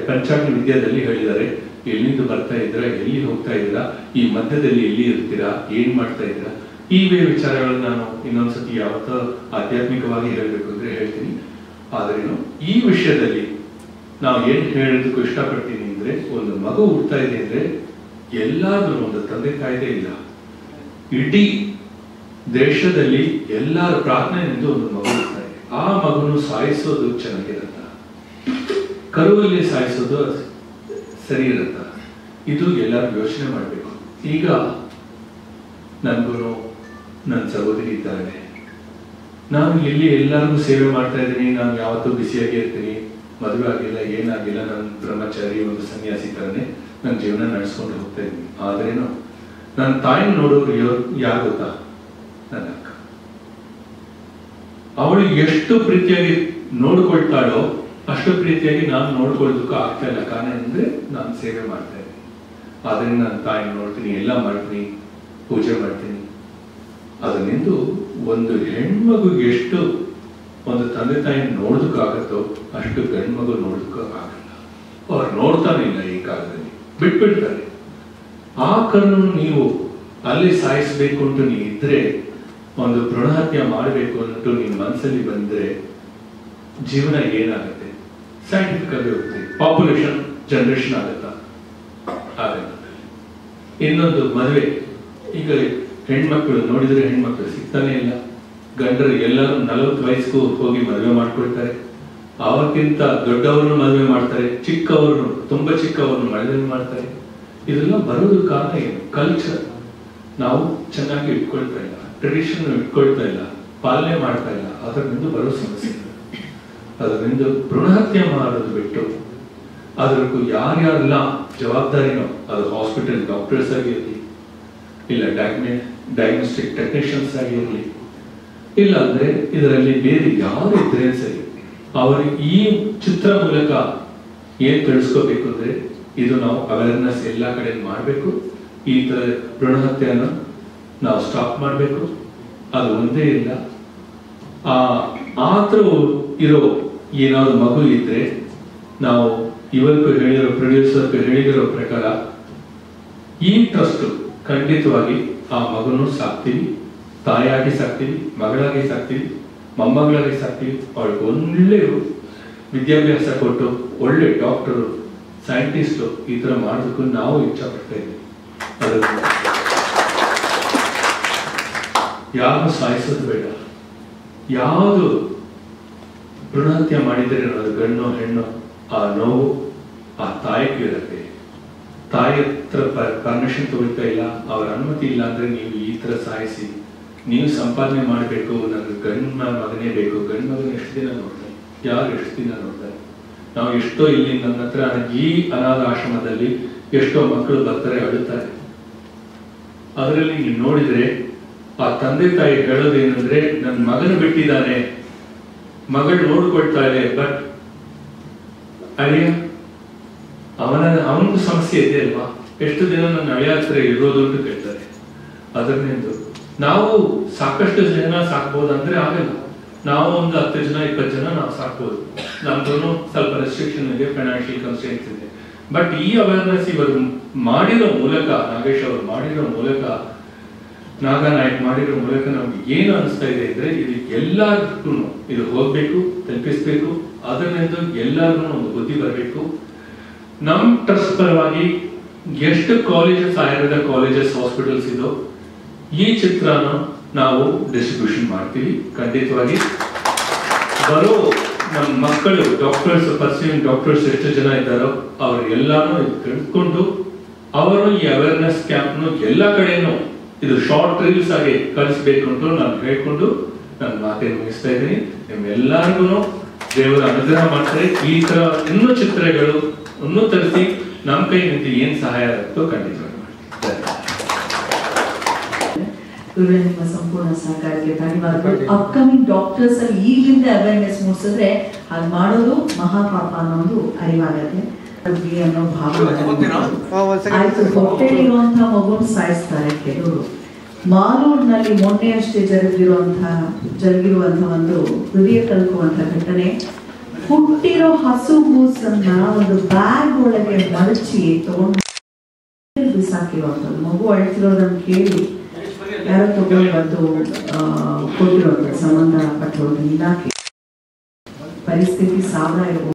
ಪಂಚಾಗ್ನಿ ವಿದ್ಯಾದಲ್ಲಿ ಹೇಳಿದ್ದಾರೆ, ಎಲ್ಲಿಂದ ಬರ್ತಾ ಇದ್ದೀರಾ, ಎಲ್ಲಿ ಹೋಗ್ತಾ ಇದ್ದೀರಾ, ಈ ಮಧ್ಯದಲ್ಲಿ ಎಲ್ಲಿ ಇರ್ತೀರಾ, ಏನ್ ಮಾಡ್ತಾ ಇದ್ದೀರಾ. ಈ ವಿಚಾರಗಳನ್ನ ನಾನು ಇನ್ನೊಂದ್ಸತಿ ಯಾವತ್ತ ಆಧ್ಯಾತ್ಮಿಕವಾಗಿ ಹೇಳ್ಬೇಕು ಅಂದ್ರೆ ಹೇಳ್ತೀನಿ. ಆದ್ರೇನು ಈ ವಿಷಯದಲ್ಲಿ ನಾವು ಏನ್ ಹೇಳೋದಕ್ಕೂ ಇಷ್ಟಪಡ್ತೀನಿ ಅಂದ್ರೆ, ಒಂದು ಮಗು ಹುಡ್ತಾ ಇದೆ ಅಂದ್ರೆ ಎಲ್ಲಾದ್ರೂ ಒಂದು ತಂದೆ ತಾಯಿದೇ ಇಲ್ಲ, ಇಡೀ ದೇಶದಲ್ಲಿ ಎಲ್ಲರ ಪ್ರಾರ್ಥನೆಯಿಂದ ಒಂದು ಮಗು ಇರ್ತಾರೆ, ಆ ಮಗುನು ಸಾಯಿಸೋದು ಚೆನ್ನಾಗಿರತ್ತ, ಕರುವಲ್ಲಿ ಸಾಯಿಸೋದು ಸರಿ ಇರತ್ತ, ಇದು ಎಲ್ಲರೂ ಯೋಚನೆ ಮಾಡಬೇಕು. ಈಗ ನನಗೂ ನನ್ನ ಸಹೋದರಿ ಇದ್ದಾರೆ, ನಾನು ಇಲ್ಲಿ ಎಲ್ಲರಿಗೂ ಸೇವೆ ಮಾಡ್ತಾ ಇದ್ದೀನಿ, ನಾನು ಯಾವತ್ತೂ ಬಿಸಿಯಾಗಿ ಇರ್ತೀನಿ, ಮದುವೆ ಆಗಿಲ್ಲ ಏನಾಗಿಲ್ಲ, ನನ್ನ ಬ್ರಹ್ಮಚಾರಿ ಒಂದು ಸನ್ಯಾಸಿ ಥರನೇ ನನ್ನ ಜೀವನ ನಡೆಸ್ಕೊಂಡು ಹೋಗ್ತಾ ಇದ್ದೀನಿ. ಆದ್ರೇನು ನನ್ನ ತಾಯಿ ನೋಡೋರು ಯಾರು ಗೊತ್ತಾ? ನನ್ನ ಅಕ್ಕ. ಅವಳು ಎಷ್ಟು ಪ್ರೀತಿಯಾಗಿ ನೋಡ್ಕೊಳ್ತಾಳೋ ಅಷ್ಟು ಪ್ರೀತಿಯಾಗಿ ನಾನು ನೋಡ್ಕೊಳ್ಳೋದಕ್ಕೂ ಆಗ್ತಾ ಇಲ್ಲ. ಕಾರಣ ಅಂದ್ರೆ ನಾನು ಸೇವೆ ಮಾಡ್ತಾ ಇದ್ದೀನಿ. ಆದ್ರಿಂದ ನನ್ನ ತಾಯಿ ನೋಡ್ತೀನಿ, ಎಲ್ಲ ಮಾಡ್ತೀನಿ, ಪೂಜೆ ಮಾಡ್ತೀನಿ. ಅದನ್ನಿಂದು ಒಂದು ಹೆಣ್ಮಗು ಎಷ್ಟು ಒಂದು ತಂದೆ ತಾಯಿ ನೋಡೋದಕ್ಕಾಗತ್ತೋ ಅಷ್ಟು ಗಂಡು ಮಗು ನೋಡೋದಕ್ಕೂ ಆಗಲ್ಲ. ಅವ್ರು ನೋಡ್ತಾನೆ ಇಲ್ಲ, ಈ ಕಾಲದಲ್ಲಿ ಬಿಟ್ಬಿಡ್ತಾರೆ. ಆ ಕರ್ನು ನೀವು ಅಲ್ಲಿ ಸಾಯಿಸಬೇಕು ಅಂತ ನೀವು ಇದ್ರೆ, ಒಂದು ಭ್ರೂಣ ಹತ್ಯೆ ಮಾಡಬೇಕು ಅಂಟು ನಿಮ್ಮ ಮನಸ್ಸಲ್ಲಿ ಬಂದ್ರೆ ಜೀವನ ಏನಾಗುತ್ತೆ? ಸೈಂಟಿಫಿಕ್ ಆಗಿ ಹೋಗುತ್ತೆ, ಪಾಪ್ಯುಲೇಷನ್ ಜನರೇಷನ್ ಆಗುತ್ತಾ? ಆಗಲ್ಲ. ಇನ್ನೊಂದು ಮದುವೆ, ಈಗ ಹೆಣ್ಮಕ್ಳು ನೋಡಿದ್ರೆ ಹೆಣ್ಮಕ್ಳು ಸಿಗ್ತಾನೆ ಇಲ್ಲ. ಗಂಡರು ಎಲ್ಲರೂ 40 ವಯಸ್ಸಿಗೂ ಹೋಗಿ ಮದುವೆ ಮಾಡ್ಕೊಳ್ತಾರೆ. ಅವಕ್ಕಿಂತ ದೊಡ್ಡವ್ರನ್ನು ಮದುವೆ ಮಾಡ್ತಾರೆ, ಚಿಕ್ಕವ್ರನ್ನು, ತುಂಬಾ ಚಿಕ್ಕವ್ರನ್ನು ಮದುವೆ ಮಾಡ್ತಾರೆ. ಇದೆಲ್ಲ ಬರೋದು ಕಾರಣ ಏನು? ಕಲ್ಚರ್. ನಾವು ಚೆನ್ನಾಗಿ ಇಟ್ಕೊಳ್ತಾ ಇಲ್ಲ, ಟ್ರೆಡಿಷನ್ ಇಟ್ಕೊಳ್ತಾ ಇಲ್ಲ, ಪಾಲನೆ ಮಾಡ್ತಾ ಇಲ್ಲ. ಅದರಿಂದ ಬರೋ ಸಮಸ್ಯೆ. ಅದರಿಂದ ಭ್ರೂಣ ಹತ್ಯೆ ಮಾಡೋದು ಬಿಟ್ಟು ಅದಕ್ಕೂ ಯಾರ್ಯಾರೆಲ್ಲ ಜವಾಬ್ದಾರಿನೋ, ಅದು ಹಾಸ್ಪಿಟಲ್ ಡಾಕ್ಟರ್ಸ್ ಆಗಿರಲಿ, ಇಲ್ಲ ಡಯಾಗ್ನೋಸ್ಟಿಕ್ ಟೆಕ್ನಿಷಿಯನ್ಸ್ ಆಗಿರಲಿ, ಇಲ್ಲ ಅಂದ್ರೆ ಇದರಲ್ಲಿ ಬೇರೆ ಯಾರು ಇದ್ರೆ ಸರಿ, ಅವರು ಈ ಚಿತ್ರ ಮೂಲಕ ಏನ್ ತಿಳಿಸ್ಕೋಬೇಕು ಅಂದ್ರೆ, ಇದು ನಾವು ಅವೇರ್ನೆಸ್ ಎಲ್ಲಾ ಕಡೆ ಮಾಡಬೇಕು. ಈ ತರ ಭ್ರೂಣ ಹತ್ಯೆಯನ್ನು ನಾವು ಸ್ಟಾಪ್ ಮಾಡಬೇಕು. ಅದು ಒಂದೇ ಇಲ್ಲ, ಆತರ ಇರೋ ಏನಾದ್ರು ಮಗು ಇದ್ರೆ ನಾವು ಇವರಿಗೂ ಹೇಳಿರೋ, ಪ್ರೊಡ್ಯೂಸರ್ಗೂ ಹೇಳಿರೋ ಪ್ರಕಾರ ಈ ಟ್ರಸ್ಟ್ ಖಂಡಿತವಾಗಿ ಆ ಮಗನು ಸಾಕ್ತೀವಿ, ತಾಯಿಯಾಗಿ ಸಾಕ್ತೀವಿ, ಮಗಳಾಗಿ ಸಾಕ್ತೀವಿ, ಮೊಮ್ಮಗಳಾಗಿ ಸಾಕ್ತೀವಿ. ಅವಳಿಗೆ ಒಳ್ಳೆ ವಿದ್ಯಾಭ್ಯಾಸ ಕೊಟ್ಟು ಒಳ್ಳೆ ಡಾಕ್ಟರು, ಸೈಂಟಿಸ್ಟು ಈ ತರ ಮಾಡೋದಕ್ಕೂ ನಾವು ಇಚ್ಛೆ ಪಡ್ತಾ ಇದ್ದೀವಿ. ಯಾರು ಸಾಯಿಸೋದು ಬೇಡ. ಯಾವುದು ಭ್ರೂಣ ಹತ್ಯೆ ಮಾಡಿದರೆ ಅದು ಗಂಡು ಹೆಣ್ಣು, ಆ ನೋವು ಆ ತಾಯಿಗೂ ಇರುತ್ತೆ. ತಾಯಿ ಹತ್ರ ಪರ್ಮಿಷನ್ ತಗೊಳ್ತಾ ಇಲ್ಲ, ಅವರ ಅನುಮತಿ ಇಲ್ಲ ಅಂದ್ರೆ ನೀವು ಈ ತರ ಸಾಯಿಸಿ, ನೀವು ಸಂಪಾದನೆ ಮಾಡಬೇಕು, ನನಗೆ ಗಂಡು ಮಗನೇ ಬೇಕು. ಗಂಡು ಮಗನ ಎಷ್ಟು ದಿನ ನೋಡ್ತಾರೆ? ಯಾರು ಎಷ್ಟು ದಿನ ನೋಡ್ತಾರೆ? ನಾವು ಎಷ್ಟೋ ಇಲ್ಲಿ ನನ್ನ ಹತ್ರ ಈ ಅನಾಥ ಆಶ್ರಮದಲ್ಲಿ ಎಷ್ಟೋ ಮಕ್ಕಳು ಬರ್ತಾರೆ, ಅಳುತ್ತಾರೆ. ಅದರಲ್ಲಿ ನೀವು ನೋಡಿದ್ರೆ ಆ ತಂದೆ ತಾಯಿ ಹೇಳೋದೇನಂದ್ರೆ, ನನ್ನ ಮಗನ ಬಿಟ್ಟಿದ್ದಾನೆ, ಮಗಳು ನೋಡ್ಕೊಳ್ತಾಳೆ, ಬಟ್ ಅಳಿಯ ಅವನದು ಸಮಸ್ಯೆ ಇದೆ ಅಲ್ವಾ? ಎಷ್ಟು ದಿನ ನನ್ನ ಅಳಿಯ ಹತ್ರ ಇರೋದು ಅಂತ ಕೇಳ್ತಾರೆ. ಅದನ್ನೆಂದು ನಾವು ಸಾಕಷ್ಟು ಜನ ಸಾಕ್ಬೋದಂದ್ರೆ ಆಗಲ್ಲ. ನಾವು ಒಂದು 10 ಜನ 20 ಜನ ನಾವು ಸಾಕ್ಬೋದು. ನಮ್ದು ಸ್ವಲ್ಪ ರೆಸ್ಟ್ರಿಕ್ಷನ್ ಇದೆ, ಫೈನಾನ್ಷಿಯಲ್ ಕನ್ಸ್ಟ್ರೇಂಟ್ಸ್ ಇದೆ. ಬಟ್ ಈ ಅವೇರ್ನೆಸ್ ಇವರು ಮಾಡಿರೋ ಮೂಲಕ, ನಾಗೇಶ್ ಅವರು ಮಾಡಿರೋ ಮೂಲಕ, ನಾಗನಾಯಕ್ ಮಾಡಿರೋ ಮೂಲಕ ನಮ್ಗೆ ಏನು ಅನಿಸ್ತಾ ಇದೆ ಅಂದ್ರೆ, ಇದು ಎಲ್ಲರಿಗೂ ಇದು ಹೋಗ್ಬೇಕು, ತಲುಪಿಸ್ಬೇಕು. ಅದನ್ನೆಂದು ಎಲ್ಲರಿಗೂ ಒಂದು ಬುದ್ಧಿ ಬರಬೇಕು. ನಮ್ ಟ್ರಸ್ಟ್ ಪರವಾಗಿ ಎಷ್ಟು ಕಾಲೇಜಸ್, ಆಯುರ್ವೇದ ಕಾಲೇಜಸ್, ಹಾಸ್ಪಿಟಲ್ಸ್ ಇದೋ ಈ ಚಿತ್ರನ ನಾವು ಡಿಸ್ಟ್ರಿಬ್ಯೂಷನ್ ಮಾಡ್ತೀವಿ. ಖಂಡಿತವಾಗಿ ಬರೋ ನಮ್ಮ ಮಕ್ಕಳು ಡಾಕ್ಟರ್ಸ್, ಪರ್ಸೂಯಿಂಗ್ ಡಾಕ್ಟರ್ಸ್ ಎಷ್ಟು ಜನ ಇದ್ದಾರೋ ಅವ್ರೆಲ್ಲಾನು ತಿಳ್ಕೊಂಡು ಅವರು ಈ ಅವೇರ್ನೆಸ್ ಕ್ಯಾಂಪ್ನು ಎಲ್ಲ ಕಡೆನೂ ಇದು ಶಾರ್ಟ್ ರೀಲ್ಸ್ ಆಗಿ ಕಳಿಸ್ಬೇಕು ಅಂತ ನಾನು ಹೇಳ್ಕೊಂಡು ನನ್ನ ಮಾತನ್ನು ಮುಗಿಸ್ತಾ ಇದ್ದೀನಿ. ನಿಮ್ಮೆಲ್ಲರಿಗೂ ದೇವರ ಅನುಗ್ರಹ ಮಾಡ್ತಾರೆ. ಈ ತರ ಇನ್ನೂ ಚಿತ್ರಗಳು ಇನ್ನೂ ತರಿಸಿ ನಮ್ಮ ಕೈ ನಿಂತು ಏನ್ ಸಹಾಯ ಆಗುತ್ತೋ ಖಂಡಿತವಾಗಿ ನಿಮ್ಮ ಸಂಪೂರ್ಣ ಸಹಕಾರಕ್ಕೆ ಧನ್ಯವಾದಗಳು. ಅಪ್ಕಮಿಂಗ್ ಡಾಕ್ಟರ್ಸ್ ಅಲ್ಲಿ ಈಗಲಿಂದ ಅವೇರ್ನೆಸ್ ಮೂಡಿಸಿದ್ರೆ ಅದು ಮಾಡೋದು ಮಹಾಪಾಪ ಅನ್ನೋ ಒಂದು ಅರಿವಾಗತ್ತೆ ಅನ್ನೋ ಭಾವ. ಆಯ್ತು, ಹೊಟ್ಟೆಲಿರುವಂತಹ ಮಗುನ ಸಾಯಿಸ್ತಾರೆ ಕೆಲವರು. ಮಾಲೂರಿನಲ್ಲಿ ಮೊನ್ನೆ ಅಷ್ಟೇ ಜರುಗಿರುವಂತಹ ಒಂದು ಹೃದಯ ಕಲ್ಕುವಂತಹ ಘಟನೆ. ಹುಟ್ಟಿರೋ ಹಸು ಗೂಸನ್ನ ಒಂದು ಬ್ಯಾಗ್ ಒಳಗೆ ಮಡಚಿ ತಗೊಂಡು ಬಿಸಾಕಿರುವಂಥದ್ದು. ಮಗು ಅಳ್ತಿರೋದನ್ನ ಕೇಳಿ ಯಾರೋ ತಗೊಂಡು ಬಂದು ಕೊಟ್ಟಿರೋದು ಸಂಬಂಧಪಟ್ಟವ್ರದ್ದು ಇಲಾಖೆ. ಪರಿಸ್ಥಿತಿ ಸಾವಿರ ಇರ್ಬೋದು.